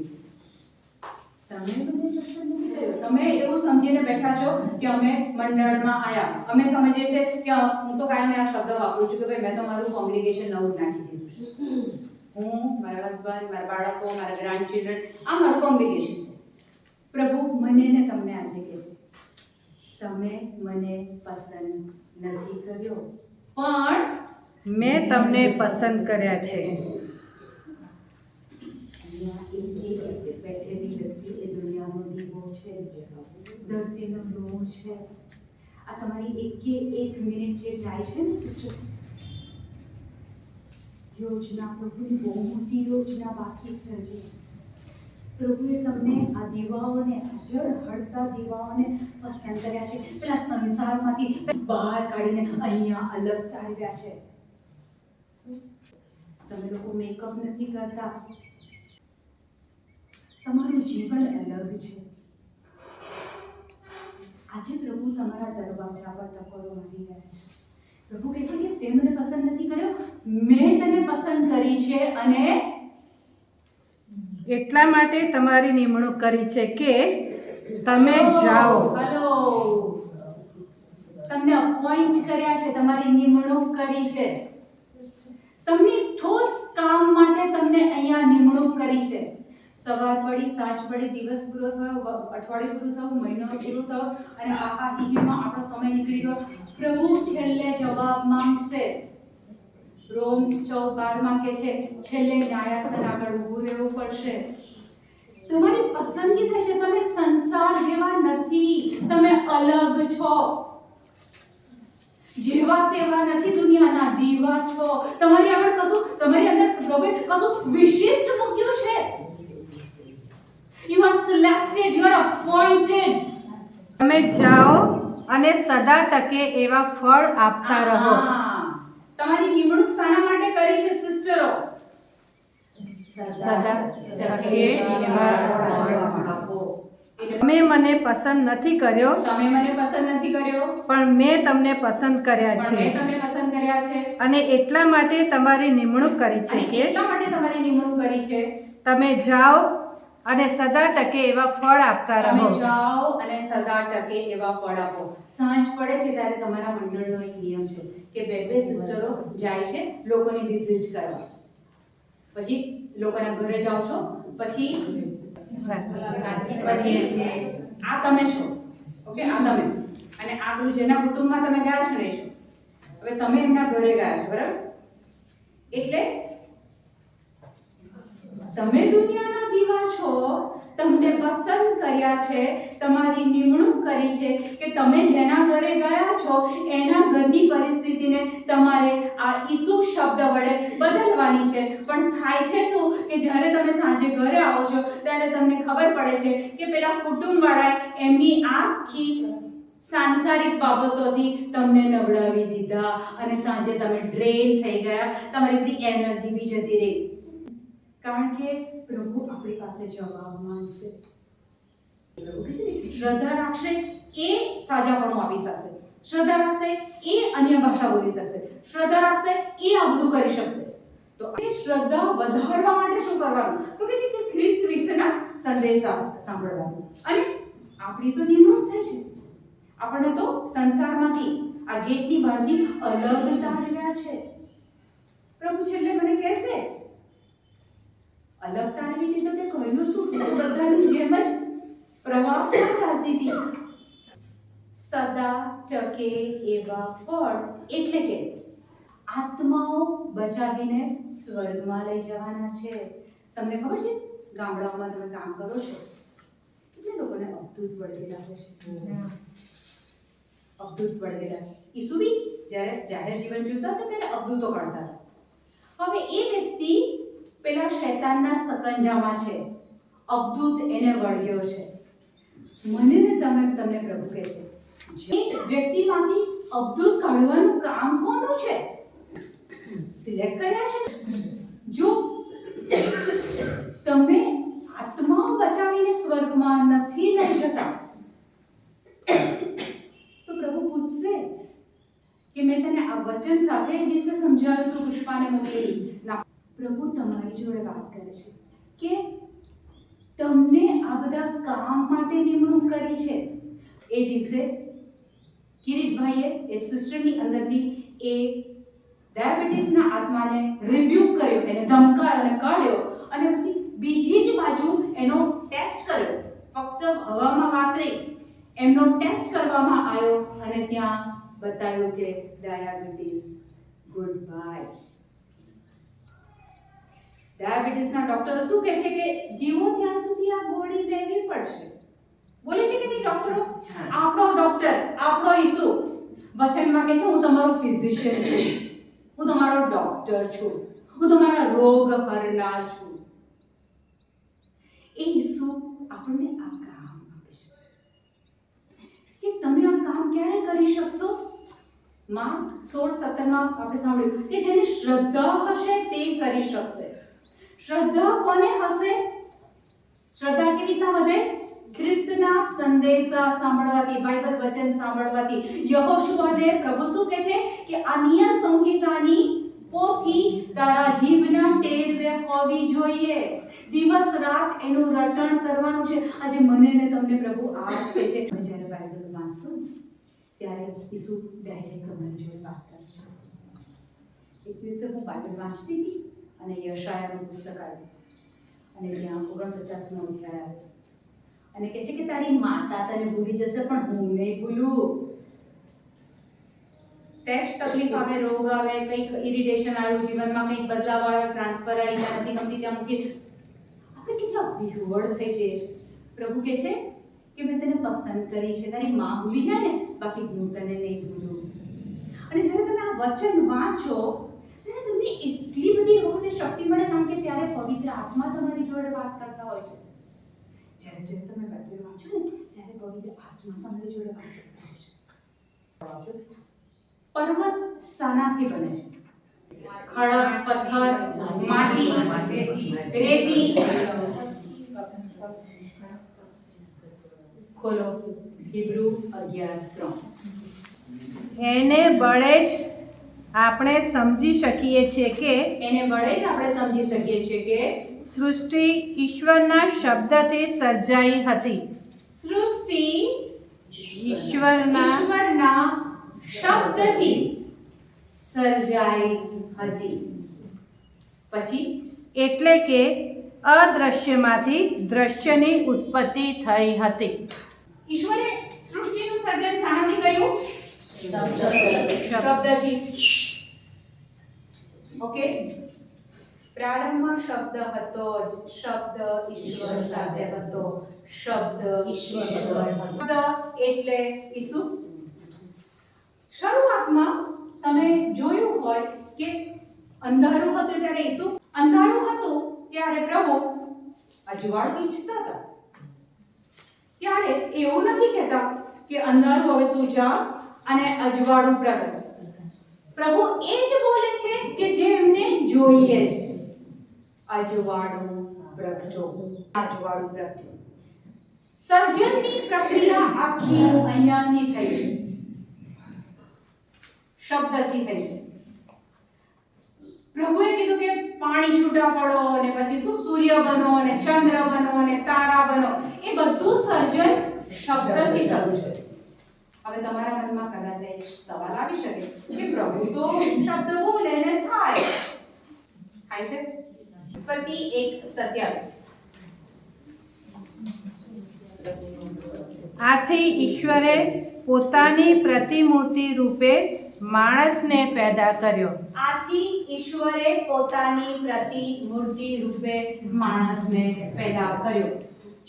તમે મને પસંદ નથી કર્યો. તમે એવું સમજીને બેઠા છો કે અમે મંડળમાં આયા, અમે સમજીએ છીએ કે હું તો કાયમ આ શબ્દ વાપરું છું કે ભાઈ મેં તો મારું કોંગ્રેગેશન નવું જ નાખી દીધું છે. હું, મારા હસબન્ડ, મારા બાળકો, મારા ગ્રાન્ડ ચિલ્ડ્રન, આ મારું કોંગ્રેગેશન છે. પ્રભુ મને ને તમને આજે કહે છે, તમે મને પસંદ નથી કર્યો, પણ મેં તમને પસંદ કર્યા છે. બેઠેલી વ્યક્તિ એ દુનિયાનો દીવો છે, ધરતીનો લોહ છે. આ તમારી એક મિનિટ જે જાય છે ને સિસ્ટર, યોજના, પ્રભુની બહુ મોટી યોજના બાકી છે હજી. પ્રભુએ તમને આ દીવાઓને, જળ હળતા દીવાઓને પસંદ કર્યા છે. પેલા સંસારમાંથી બહાર કાઢીને અહીંયા અલગ તારવ્યા છે. તમે લોકો મેકઅપ નથી કરતા, તમારું જીવન અલગ છે. આજે પ્રભુ તમારા દરવાજા પર ટકોરો મારી રહ્યા છે. પ્રભુ કહે છે કે તે મને પસંદ નથી કર્યો, મેં તને પસંદ કરી છે અને એટલા માટે તમારી નિમણૂક કરી છે કે તમે જાઓ. હલો, તમને અપોઇન્ટ કર્યા છે, તમારી નિમણૂક કરી છે. તમને ઠોસ કામ માટે તમને અહીંયા નિમણૂક કરી છે. સવાર પડી, સાંજ પડી, દિવસ પૂરો થયો, અઠવાડિયું પૂરું થયું, મહિનો પૂરો થયો અને આખા હિહીમાં આપણો સમય નીકળી ગયો. પ્રભુ છેલ્લે જવાબ માંગશે. રોમ 14:12 કહે છે છેલ્લે ન્યાયાસન આગળ ઊભું રહેવું પડશે. તમારી પસંદગી થઈ છે. તમે સંસાર જેવા નથી, તમે અલગ છો. જેવા તેવા નથી, દુનિયાના દીવા છો. તમારી આગળ કશું, તમારી અંદર પ્રભુએ કશું વિશિષ્ટ મૂક્યું છે. You are selected, you are appointed. તમે જાઓ અને સદા ટકે એવા ફળ આપતા રહો. તમારી નિમણૂક શાના માટે કરી છે સિસ્ટરો? સદા ટકે એવા ફળ આપો. તમે મને પસંદ નથી કર્યો, તમે મને પસંદ નથી કર્યો, પણ મેં તમને પસંદ કર્યા પણ છે. મેં તમને પસંદ કર્યા છે અને એટલા માટે તમારી નિમણૂક કરી છે અને કે એટલા માટે તમારી નિમણૂક કરી છે તમે જાઓ અને સદા ટકે એવા ફળ આપતા તમે રહો. જાઓ અને સદા ટકે એવા ફળ આપો. સાંજ પડે છે ત્યારે તમારા મંડળનો એક નિયમ છે કે બે સિસ્ટરો જાય છે લોકોની વિઝિટ કરવા. પછી લોકોના ઘરે જાઓ છો, પછી આ તમે છો, ઓકે, આ તમે અને આપણું જેના કુટુંબમાં તમે ગયા છો ને છો. હવે તમે એમના ઘરે ગયા છો, બરાબર? એટલે તમે દુનિયાના દીવા છો, તમને પસંદ કર્યા છે, તમારી નિમણૂક કરી છે કે તમે જેના ઘરે ગયા છો એના ઘરની પરિસ્થિતિને તમારે આ ઈસુ શબ્દ વડે બદલવાની છે. પણ થાય છે શું કે જ્યારે તમે સાંજે ઘરે આવો છો ત્યારે તમને ખબર પડે છે કે પેલા કુટુંબવાળાએ એમની આખી સાંસારિક બાબતોથી તમને નબળાવી દીધા અને સાંજે તમે ડ્રેન થઈ ગયા, તમારી બધી એનર્જી બી જતી રહી. કારણ કે પ્રભુ આપણી પાસે જવાબ માંગશે. પ્રભુ કહે છે ને, શ્રદ્ધા રાખશે એ સાજાપણું આપી શકશે, શ્રદ્ધા રાખશે એ અન્ય ભાષા બોલી શકશે, શ્રદ્ધા રાખશે એ આ બધું કરી શકશે. તો એ શ્રદ્ધા વધારવા માટે શું કરવાનું? તો કે છે કે ખ્રિસ્ત વિશેના સંદેશા સાંભળવાનું. અને આપણી તો નિમણૂક થઈ છે, આપણને તો સંસારમાંથી, આ ગેટની બહારથી અલગ તારવ્યા છે. પ્રભુ છેલ્લે મને કહેશે અલગ તારવી દીધો તે કહ્યું શું? બધાની જેમ જ પ્રવાહ ચાલતી હતી. સદા ટકે એવા ફળ એટલે કે આત્માઓ બચાવીને સ્વર્ગમાં લઈ જવાના છે. તમને ખબર છે ગામડાઓમાં તમે કામ કરો છો એટલે લોકોને અદ્ભુત વળગેલા હોય છે, અદ્ભુત વળગેલા. ઈસુ બી જ્યારે જાહેર જીવન જીવતા હતા ત્યારે અદ્ભુતો કરતા હતા. હવે એ વ્યક્તિ પેલા શૈતાનના સકંજામાં છે, અદ્ભુત એને વળગ્યો છે. મને ને તમને પ્રભુ કહે છે, જે વ્યક્તિમાંથી અદ્ભુત કાઢવાનું કામ કોનું છે? સિલેક્ટ કર્યા છે. જો તમે આત્માઓ બચાવીને સ્વર્ગમાં નથી લઈ જતા તો પ્રભુ પૂછશે કે મેં તને આ વચન સાથે એ દિવસે સમજાવ્યું તો પુષ્પાને મોકલેલી ના. પ્રભુ તમારી જોડે વાત કરે છે કે તમને આ બધા કામ માટે નિમણૂક કરી છે. એ દિવસે કિરીટભાઈએ એ સિસ્ટરની અંદરથી એ ડાયાબિટીસના આત્માને રિબ્યુક કર્યો, એને ધમકાયો અને કાઢ્યો, અને પછી બીજી જ બાજુ એનો ટેસ્ટ કર્યો. ફક્ત હવામાં વાત નહીં, એમનો ટેસ્ટ કરવામાં આવ્યો અને ત્યાં બતાવ્યું કે ડાયાબિટીસ ગુડ બાય. ડાયાબિટીસના ડોક્ટરો શું કહે છે કે જીવો ત્યાં સુધી આ ગોળી લેવી પડશે. બોલે છે કે નહીં ડોક્ટરો? આપણો ડોક્ટર, આપણો ઈસુ વચનમાં કહે છે હું તમારો ફિઝિશિયન છું, હું તમારો ડોક્ટર છું, હું તમારા રોગ હરનાર છું. એ ઈસુ આપણને આ કામ આપે છે કે તમે આ કામ ક્યારે કરી શકશો? માર્ક 16:17 આપણે સાંભળ્યું કે જેને શ્રદ્ધા હશે તે કરી શકશે. શ્રદ્ધા કોને હશે? શ્રદ્ધા કેવી રીતના વધે? ખ્રિસ્તના સંદેશા સાંભળવાથી, બાઇબલ વચન સાંભળવાથી. યહોશુઆને પ્રભુ શું કહે છે કે આ નિયમ સંહિતાની પોથી તારા જીભના ટેરવે હોવી જોઈએ, દિવસ રાત એનું રટણ કરવાનું છે. આજે મને ને તમને પ્રભુ આ જ કહે છે. જ્યારે બાઇબલ વાંચો ત્યારે ઈસુ ડાયરેક્ટ તમારી જોડે વાત કરે છે. એક દિવસે હું બાઇબલ વાંચતી હતી અને યશાયાનું પુસ્તક આવ્યું અને ત્યાં 49મો અધ્યાય આવ્યો અને કહે છે કે તારી માતા તને ભૂલી જશે પણ હું નહીં ભૂલું. સહેજ તકલીફ આવે, રોગ આવે, કંઈક ઇરિટેશન આવ્યું જીવનમાં, કંઈક બદલાવ આવ્યો, ટ્રાન્સફર આવી, ત્યાં નથી ગમતી ત્યાં મૂકી, આપણે કેટલા વિહવળ થઈ જઈએ છીએ. પ્રભુ કહે છે કે મેં તને પસંદ કરી છે. તારી માં ભૂલી જાય ને, બાકી હું તને નહીં ભૂલું. અને જ્યારે તમે આ વચન વાંચો ત્યારે તમને એટલી બધી વખતે શક્તિ મળે, કારણ કે ત્યારે પવિત્ર આત્મા તમારી જોડે વાત કરતા હોય છે. જ્યારે તમે બાઇબલ વાંચો ને ત્યારે પવિત્ર આત્મા તમારી જોડે વાત કરતા હોય છે. પર્વત શાનાથી બને છે? ખડક, પથ્થર, માટી, રેતી. ખોલો હિબ્રુ 11:3. એને બળે જ આપણે સમજી શકીએ છીએ કે સૃષ્ટિ ઈશ્વરના શબ્દથી સર્જાઈ હતી. સૃષ્ટિ ઈશ્વરના શબ્દથી સર્જાઈ હતી. પછી એટલે કે અદ્રશ્યમાંથી દ્રશ્યની ઉત્પત્તિ થઈ હતી. ઈશ્વરે સૃષ્ટિનું સર્જન શાનાથી કર્યું? શબ્દથી. ઓકે, પ્રારંભમાં શબ્દ હતો જ, શબ્દ ઈશ્વર સાથે હતો, શબ્દ ઈશ્વર હતો. એટલે ઈસુ. શરૂઆતમાં તમે જોયું હોય કે અંધારું હતું ત્યારે ઈસુ, અંધારું હતું ત્યારે પ્રભુ અજવાળું ઈચ્છતા હતા. ત્યારે એવું નથી કહેતા કે અંધારું હવે તું જા અને અજવાળું પ્રગટ. પ્રભુ એ જ બોલે છે કે જે એમને જોઈએ છે. અજવાળું પ્રગટો, અજવાળું પ્રગટો. સર્જનની પ્રક્રિયા આખી અહીંયાથી થઈ છે, શબ્દથી થઈ છે. પ્રભુએ કીધું કે પાણી છૂટા પડો અને પછી શું સૂર્ય બનો અને ચંદ્ર બનો અને તારા બનો. એ બધું સર્જન શબ્દથી થયું છે. હવે તમારા મનમાં કદાચ એક સવાલ આવી શકે કે પ્રભુ તો શબ્દ બોલે ને થાય છે. ઉત્પત્તિ 1:27. આથી ઈશ્વરે પોતાની પ્રતિમૂર્તિ રૂપે માણસને પેદા કર્યો. આથી ઈશ્વરે પોતાની પ્રતિમૂર્તિ રૂપે માણસને પેદા કર્યો.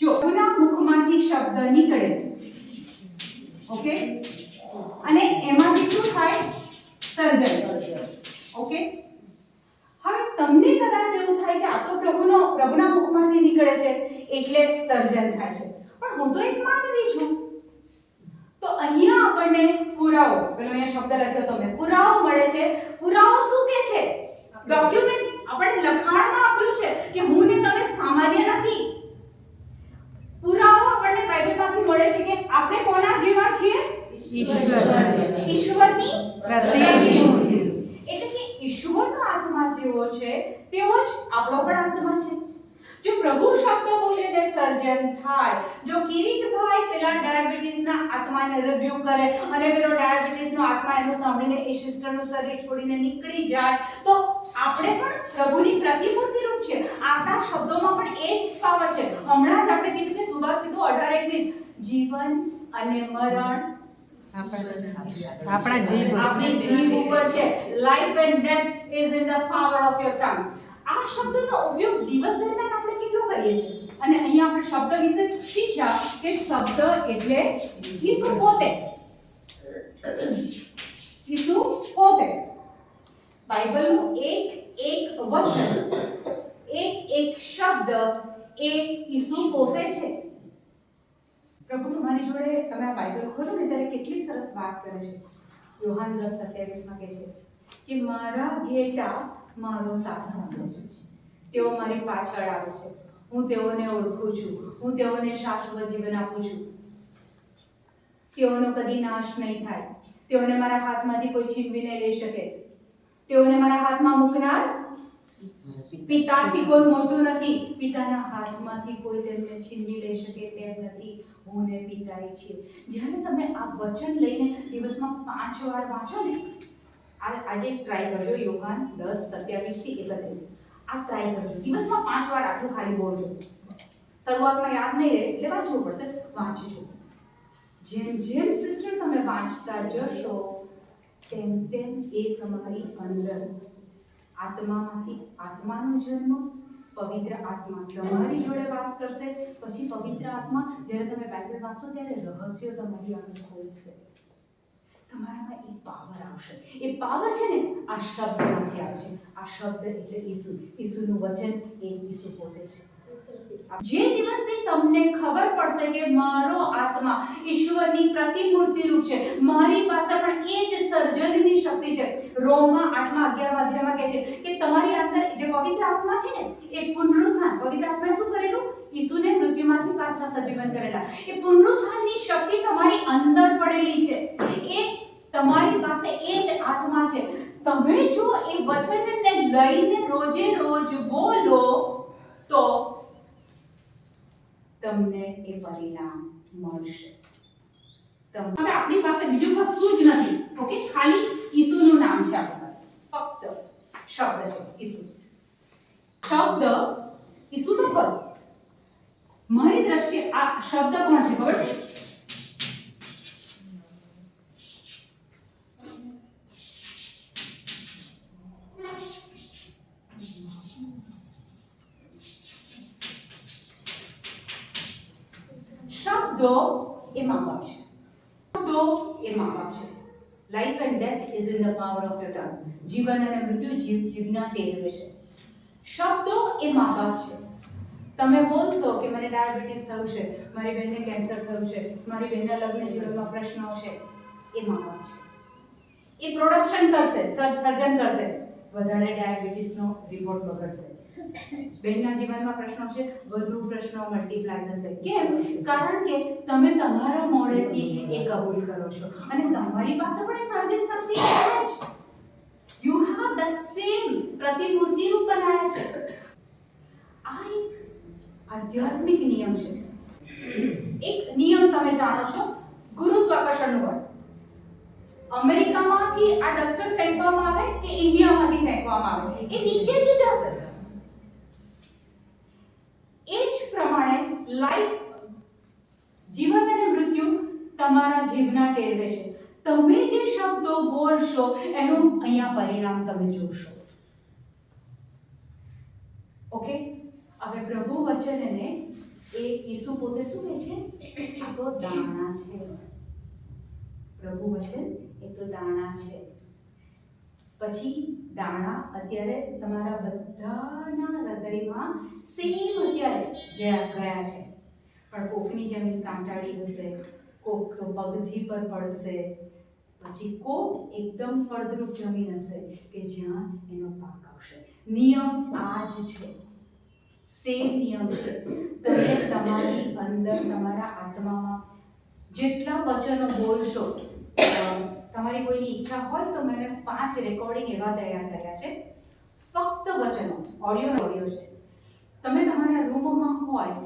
જો પ્રભુના મુખમાંથી શબ્દ નીકળે, ઓકે, અને એમાંથી શું થાય? સર્જન. ઓકે, હવે તમને કદાચ એવું થાય કે આ તો પ્રભુના મુખમાંથી નીકળે છે એટલે સર્જન થાય છે, પણ હું તો એક માનવી છું. તો અહીંયા આપણને પુરાવો, પેલો અહીંયા શબ્દ લખ્યો તો મેં, પુરાવો મળે છે. પુરાવો શું કે છે? ડોક્યુમેન્ટ આપણે લખાણમાં આપ્યું છે કે હું ને તમે સામાન્ય નથી. પુરાવો આપણને બાઇબલમાંથી મળે છે કે આપણે કોના જેવા છીએ? ઈશ્વરની પ્રતિમૂર્તિ. એટલે કે ઈશ્વરનો આત્મા જેવો છે તેવો જ આપણો પણ આત્મા છે. જો પ્રભુ શબ્દ બોલે ને સર્જન થાય. જો કિરીટભાઈ પેલા ડાયાબિટીસના આત્માને રિબ્યુ કરે અને પેલો ડાયાબિટીસનો આત્મા એનું સાંભળીને એ સિસ્ટરનું શરીર છોડીને નીકળી જાય, તો આપણે પણ પ્રભુની પ્રતિમૂર્તિ રૂપ છે. આપણા શબ્દોમાં પણ એ જ પાવર છે. હમણાં જ આપણે કીધું કે સુભાષિતો 18:21 જીવન અને મરણ આપણી જીભ ઉપર છે. Life and death is in the power of your tongue. આ શબ્દનો ઉપયોગ દિવસ દરમિયાન આપણે કેટલો કરીએ છીએ? અને અહીંયા આપણે શબ્દ વિશે શીખ્યા કે શબ્દ એટલે ઈસુ પોતે. ઈસુ પોતે. બાઇબલનું એક વચન, એક શબ્દ એ ઈસુ પોતે છે. પ્રભુ તમારી જોડે તમે આ બાઇબલ ખોલો ને ત્યારે કેટલી સરસ વાત કરે છે. યોહાન 10:27 માં કહે છે કે મારા ઘેટા મારો સાથ સાંભળે છે, તેઓ મારી પાછળ આવે છે, હું તેઓને ઓળખું છું, હું તેઓને શાશ્વત જીવન આપું છું, તેઓનો કદી નાશ નહીં થાય, તેઓને મારા હાથમાંથી કોઈ છીનવી નહીં લઈ શકે, તેઓને મારા હાથમાં મૂકનાર પિતાથી કોઈ મોટું નથી, પિતાના હાથમાંથી કોઈ તેમને છીનવી લઈ શકે તેમ નથી, હું ને પિતા એક છીએ. જ્યારે તમે આ વચન લઈને દિવસમાં 5 વાર વાંચો ને, આજે ટ્રાય કરજો. યોહાન 10:27-31 આ ટ્રાય કરજો. દિવસમાં 5 વાર આટલું ખાલી બોલજો. શરૂઆતમાં યાદ નહીં રહે એટલે વાંચવું પડશે, વાંચજો. જેમ સિસ્ટર તમે વાંચતા જશો તેમ એ તમારી અંદર આત્મામાંથી આત્માનો જન્મ, પવિત્ર આત્મા તમારી જોડે વાત કરશે. પછી પવિત્ર આત્મા જ્યારે તમે બાઇબલ વાંચો ત્યારે રહસ્યો તમારી આગળ ખોલશે. તમારામાં એક પાવર આવશે. એ પાવર છે ને આ શબ્દમાંથી આવે છે. આ શબ્દ એટલે ઈસુ. ઈસુનું વચન એ ઈસુ પોતે છે. જે દિવસથી તમને ખબર પડશે કે મારો આત્મા ઈશ્વરની પ્રતિમૂર્તિ રૂપ છે, મારી પાસે પણ એ જ સર્જનની શક્તિ છે. રોમમાં 8:11 અધ્યાયમાં કહે છે કે તમારી અંદર જે પવિત્ર આત્મા છે ને એ પુનરુત્થાન, પવિત્ર આત્માએ શું કરેલું? ઈસુને મૃત્યુમાંથી પાછા સજીવન કરેલા. એ પુનરુત્થાનની શક્તિ તમારી અંદર પડેલી છે. એ તમારી પાસે એ જ આત્મા છે. તમે જો એ વચનને લઈને રોજે રોજ બોલો તો તમને એ પરિણામ મળશે. હવે આપણી પાસે બીજું કશું જ નથી. ઓકે, ખાલી ઈસુનું નામ છે આપણી પાસે. ફક્ત શબ્દ છે ઈસુ. શબ્દ ઈસુ તો ખરો. મારી દ્રષ્ટિએ આ શબ્દ કોણ છે ખબર છે? શબ્દો એ મા બાપ છે. શબ્દો એ મા બાપ છે. Life and death is in the power of your tongue. જીવન અને મૃત્યુ જીભના ટેરવે છે. શબ્દો એ મા બાપ છે. તમે બોલશો કે મને ડાયાબિટીસ થયું છે, મારી બહેનને કેન્સર થયું છે, મારી બહેનના લગ્ન જીવનમાં પ્રશ્નો છે, એ મા બાપ છે. એ પ્રોડક્શન કરશે, સર્જન કરશે, વધારે ડાયાબિટીસનો રિપોર્ટ બગડશે. બહેનના જીવનમાં પ્રશ્નો છે, વધુ પ્રશ્નો મલ્ટીપ્લાય થશે. કેમ? કારણ કે તમે તમારા મોઢેથી એ કબૂલ કરો છો અને તમારી પાસે પણ એ સર્જન શક્તિ છે જ. યુ હેવ ધેટ સેમ પ્રતિમૂર્તિ રૂપ બનાવ્યા છે. આ એક આધ્યાત્મિક નિયમ છે. એક નિયમ તમે જાણો છો, ગુરુત્વાકર્ષણનું બળ. અમેરિકામાંથી આ ડસ્ટર ફેંકવામાં આવે કે ઇન્ડિયામાંથી ફેંકવામાં આવે, એ નીચે જ જશે. એ જ પ્રમાણે લાઈફ, જીવન અને મૃત્યુ તમારા જીભના ટેરવે છે. તમે જે શબ્દો બોલશો એનું અહીંયા પરિણામ તમે જોશો. ઓકે, હવે પ્રભુ વચનને એ ઈસુ પોતે શું કહે છે? આ તો દાણા છે. પ્રભુ વચન એ તો દાણા છે. પછી દાણા અત્યારે તમારા બધાના હૃદયમાં સેમ અત્યારે ગયા છે, પણ કોકની જમીન કાંટાળી હશે, કોક પગથી પર પડશે, પછી કોક એકદમ ફળદ્રુપ જમીન હશે કે જ્યાં એનો પાક આવશે. નિયમ આ જ છે, સેમ નિયમ છે. તમે તમારી અંદર તમારા આત્મામાં જેટલા વચનો બોલશો, તમારી કોઈની ઈચ્છા હોય તો મેં 5 રેકોર્ડિંગ એવા તૈયાર કર્યા છે, ફક્ત વચનો, ઓડિયો છે. તમે તમારા રૂમમાં હોય,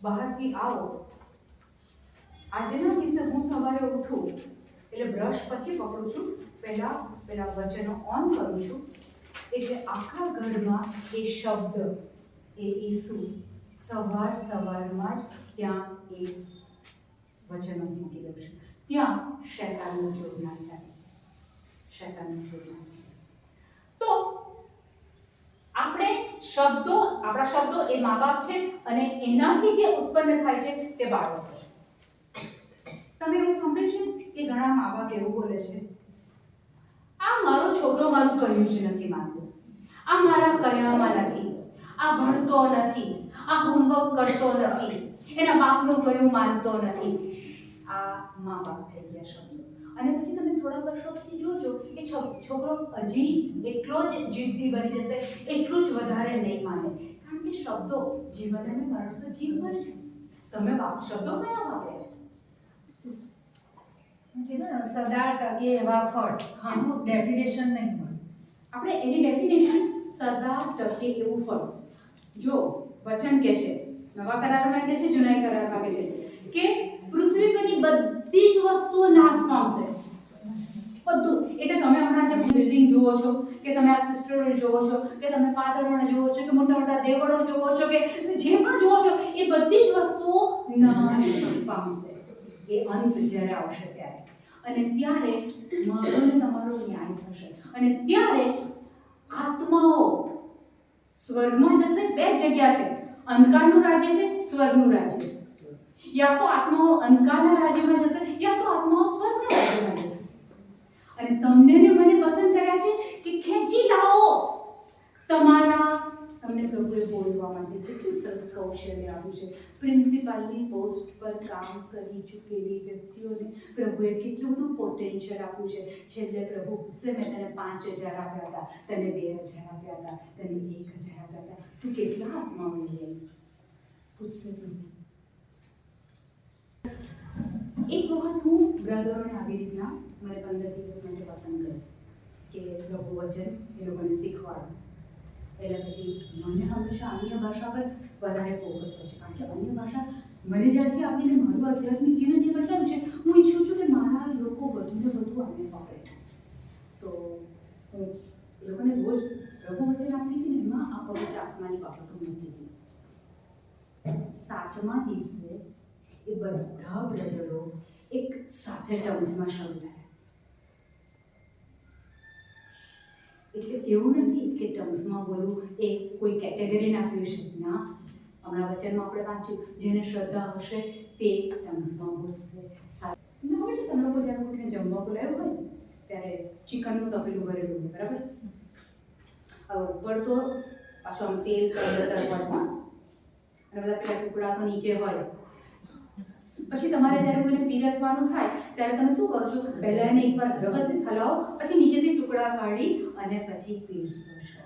બહારથી આવો, આજના દિવસે હું સવારે ઉઠું એટલે બ્રશ પછી પકડું છું, પેલા વચનો ઓન કરું છું, એટલે આખા ઘરમાં એ શબ્દ, એ ઈસુ સવારમાં જ ત્યાં એ વચનો મૂકી દઉં છું. ત્યાં શૈતાનનો જોર ના ચાલે. તો આપણા શબ્દો એ મા બાપ છે, અને એનાથી જે ઉત્પન્ન થાય છે તે બાળકો છે. તમે એવું સાંભળ્યું છે કે ઘણા મા બાપ એવું બોલે છે, આ મારો છોકરો મારું કહ્યું જ નથી માનતો, આ મારા કહેવામાં નથી, આ ભણતો નથી, આ હોમવર્ક કરતો નથી, એના બાપનું કહ્યું માનતો નથી. આ મા બાપ થઈ ગયા શબ્દો. અને પછી તમે થોડા વર્ષો પછી જોજો એ છોકરો હજી એટલો જ જીદ્દી બની જશે, એટલું જ વધારે નહીં માને, કારણ કે શબ્દો જીવન અને મરણ તો જીવ પર છે. તમે શબ્દો કયા વાપર્યા? કીધું ને, સદા ટકે એવા ફળ. એનું ડેફિનેશન નહીં મળે. આપણે એની ડેફિનેશન સદા ટકે એવું ફળ. જો વચન કહે છે, નવા કરારમાં કહે છે, જૂના કરારમાં કહે છે કે પૃથ્વી પરની બધી જ વસ્તુઓ નાશ પામશે. બધું. એટલે તમે હમણાં જે બિલ્ડિંગ જુઓ છો, કે તમે આ સિસ્ટરોને જુઓ છો, કે તમે ફાધરોને જુઓ છો, કે મોટા મોટા દેવળો જુઓ છો, કે જે પણ જુઓ છો, એ બધી જ વસ્તુઓ નાશ પામશે. એ અંત જ્યારે આવશે ત્યારે, અને ત્યારે મારો ને તમારો ન્યાય થશે, અને ત્યારે આત્માઓ સ્વર્ગમાં જશે. 2 જગ્યા છે, અંધકારનું રાજ્ય છે, સ્વર્ગનું રાજ્ય છે. યા તો આત્માઓ અંધકારના રાજ્યમાં જશે, યા તો આત્માઓ સ્વર્ગના રાજ્યમાં જશે. અને તમને ને મને પસંદ કર્યા છે કે ખેંચી લાવો તમને પ્રભુએ બોલવા માટે કેટલું સરસ કૌશલ્ય આપ્યું છે. પ્રિન્સિપાલની પોસ્ટ પર કામ કરી ચૂકેલી વ્યક્તિઓને પ્રભુએ કેટલું બધું પોટેન્શિયલ આપ્યું છે. છેલ્લે પ્રભુ પૂછશે, મેં તને 5,000 આપ્યા હતા, તને 2,000 આપ્યા હતા, તને 1,000 આપ્યા હતા, તું કેટલા આત્માઓ લઈ? પૂછશે પ્રભુ. એક વખત હું બ્રધરોને આવી રીતના મને 15 દિવસ માટે પસંદ કર્યું કે પ્રભુ વચન એ લોકોને શીખવાડું. એટલે પછી મને હંમેશા અન્ય ભાષા પર વધારે ફોકસ હોય છે, કારણ કે અન્ય ભાષા મને જ્યારથી આપીને મારું આધ્યાત્મિક જીવન જે બદલાયું છે, હું ઈચ્છું છું કે મારા લોકો વધુને વધુ આને પકડે. તો હું એ લોકોને રોજ પ્રભુ વચન આપી હતી ને, એમાં આ પવિત્ર આત્માની બાબતો મૂકી હતી. 7મા દિવસે એ બધા બ્રધરો એક સાથે ટર્મ્સમાં શરૂ થયા. એટલે એવું નથી કે ટર્મ્સમાં બોલવું એ કોઈ કેટેગરીને આપ્યું છે. ના, હમણાં વચનમાં આપણે વાંચ્યું, જેને શ્રદ્ધા હશે તે ટર્મ્સમાં બોલશે. તમને ખબર છે, તમે લોકો જ્યારે કોઈને જમવા બોલાવ્યું હોય ત્યારે ચિકનનું તપેલું ભરેલું હોય, બરાબર? ઉપર તો પાછું આમ તેલ તરવાડમાં, અને બધા પેલા ટુકડા તો નીચે હોય. પછી તમારે જ્યારે કોઈને પીરસવાનું થાય ત્યારે તમે શું કરો છો? પહેલા એને એકવાર વ્યવસ્થિત હલાવો, પછી નીચેથી ટુકડા કાઢી અને પછી પીરસો છો.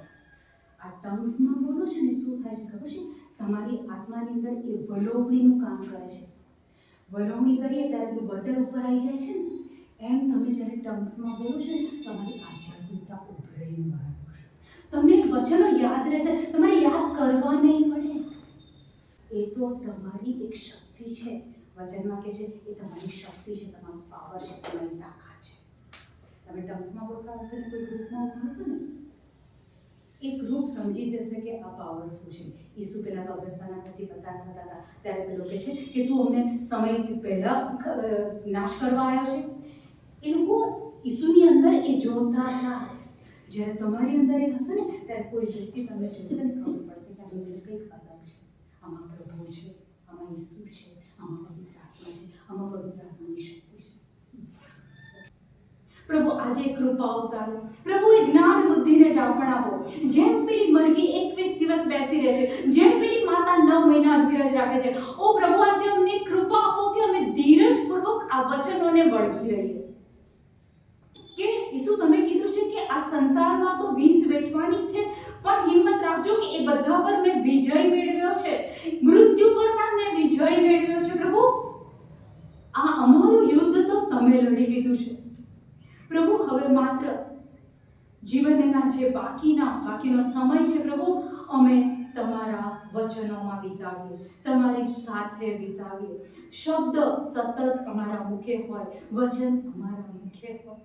આ ટર્મ્સમાં બોલો છો ને, શું થાય છે ખબર છે? તમારી આત્માની અંદર એ વલોવણીનું કામ કરે છે. વલોવણી કરીએ ત્યારે પેલું બટર ઉપર આવી જાય છે ને, એમ તમે જ્યારે ટર્મ્સમાં બોલો છો ને, તમારી આધ્યાત્મિકતા ઉભરાઈને બહાર આવશે. તમને વચનો યાદ રહેશે, તમારે યાદ કરવા નહીં પડે. એ તો તમારી એક શક્તિ છે. વચનમાં કહે છે એ તમારી શક્તિ છે, તમારો પાવર છે, તમારી તાકાત છે. તમે ટર્મ્સમાં બોલતા હશો ને, કોઈ ગ્રુપમાં ઉભા હશો ને, એ ગ્રુપ સમજી જશે કે આ પાવરફુલ છે. ઈસુ પેલા કબ્રસ્તાનમાંથી પસાર થતા હતા ત્યારે પેલો કહે છે કે તું અમને સમય પહેલા નાશ કરવા આવ્યો છે. એ લોકો ઈસુની અંદર એ જોતા હતા. જ્યારે તમારી અંદર એ હશે ને, ત્યારે કોઈ વ્યક્તિ તમને જોશે ને, ખબર પડશે કે આ કંઈક અલગ છે, આમાં પ્રભુ છે, ઈસુ છે, આમાં પવિત્ર આત્મા છે, આમાં પવિત્ર આત્માની શક્તિ છે. પ્રભુ આજે કૃપા અવતારો, પ્રભુ એ જ્ઞાન બુદ્ધિને ડાપણ આપો. જેમ પેલી મરઘી 21 દિવસ બેસી રહે છે, જેમ પેલી માતા 9 મહિના ધીરજ રાખે છે, ઓ પ્રભુ આજે અમને કૃપા આપો કે અમે ધીરજપૂર્વક આ વચનોને વળગી રહીએ. કે ઈસુ તમે કીધું છે કે આ સંસારમાં તો ભીંસ વેઠવાની જ છે, પણ હિંમત રાખજો કે એ બધા પર મેં વિજય મેળવ્યો છે, મૃત્યુ પર પણ મેં વિજય મેળવ્યો છે. પ્રભુ આ અમારું યુદ્ધ તો તમે લડી લીધું છે. પ્રભુ હવે માત્ર જીવનના જે બાકીનો સમય છે પ્રભુ, અમે તમારા વચનોમાં વિતાવીએ, તમારી સાથે વિતાવીએ. શબ્દ સતત અમારા મુખે હોય, વચન અમારા મુખે હોય.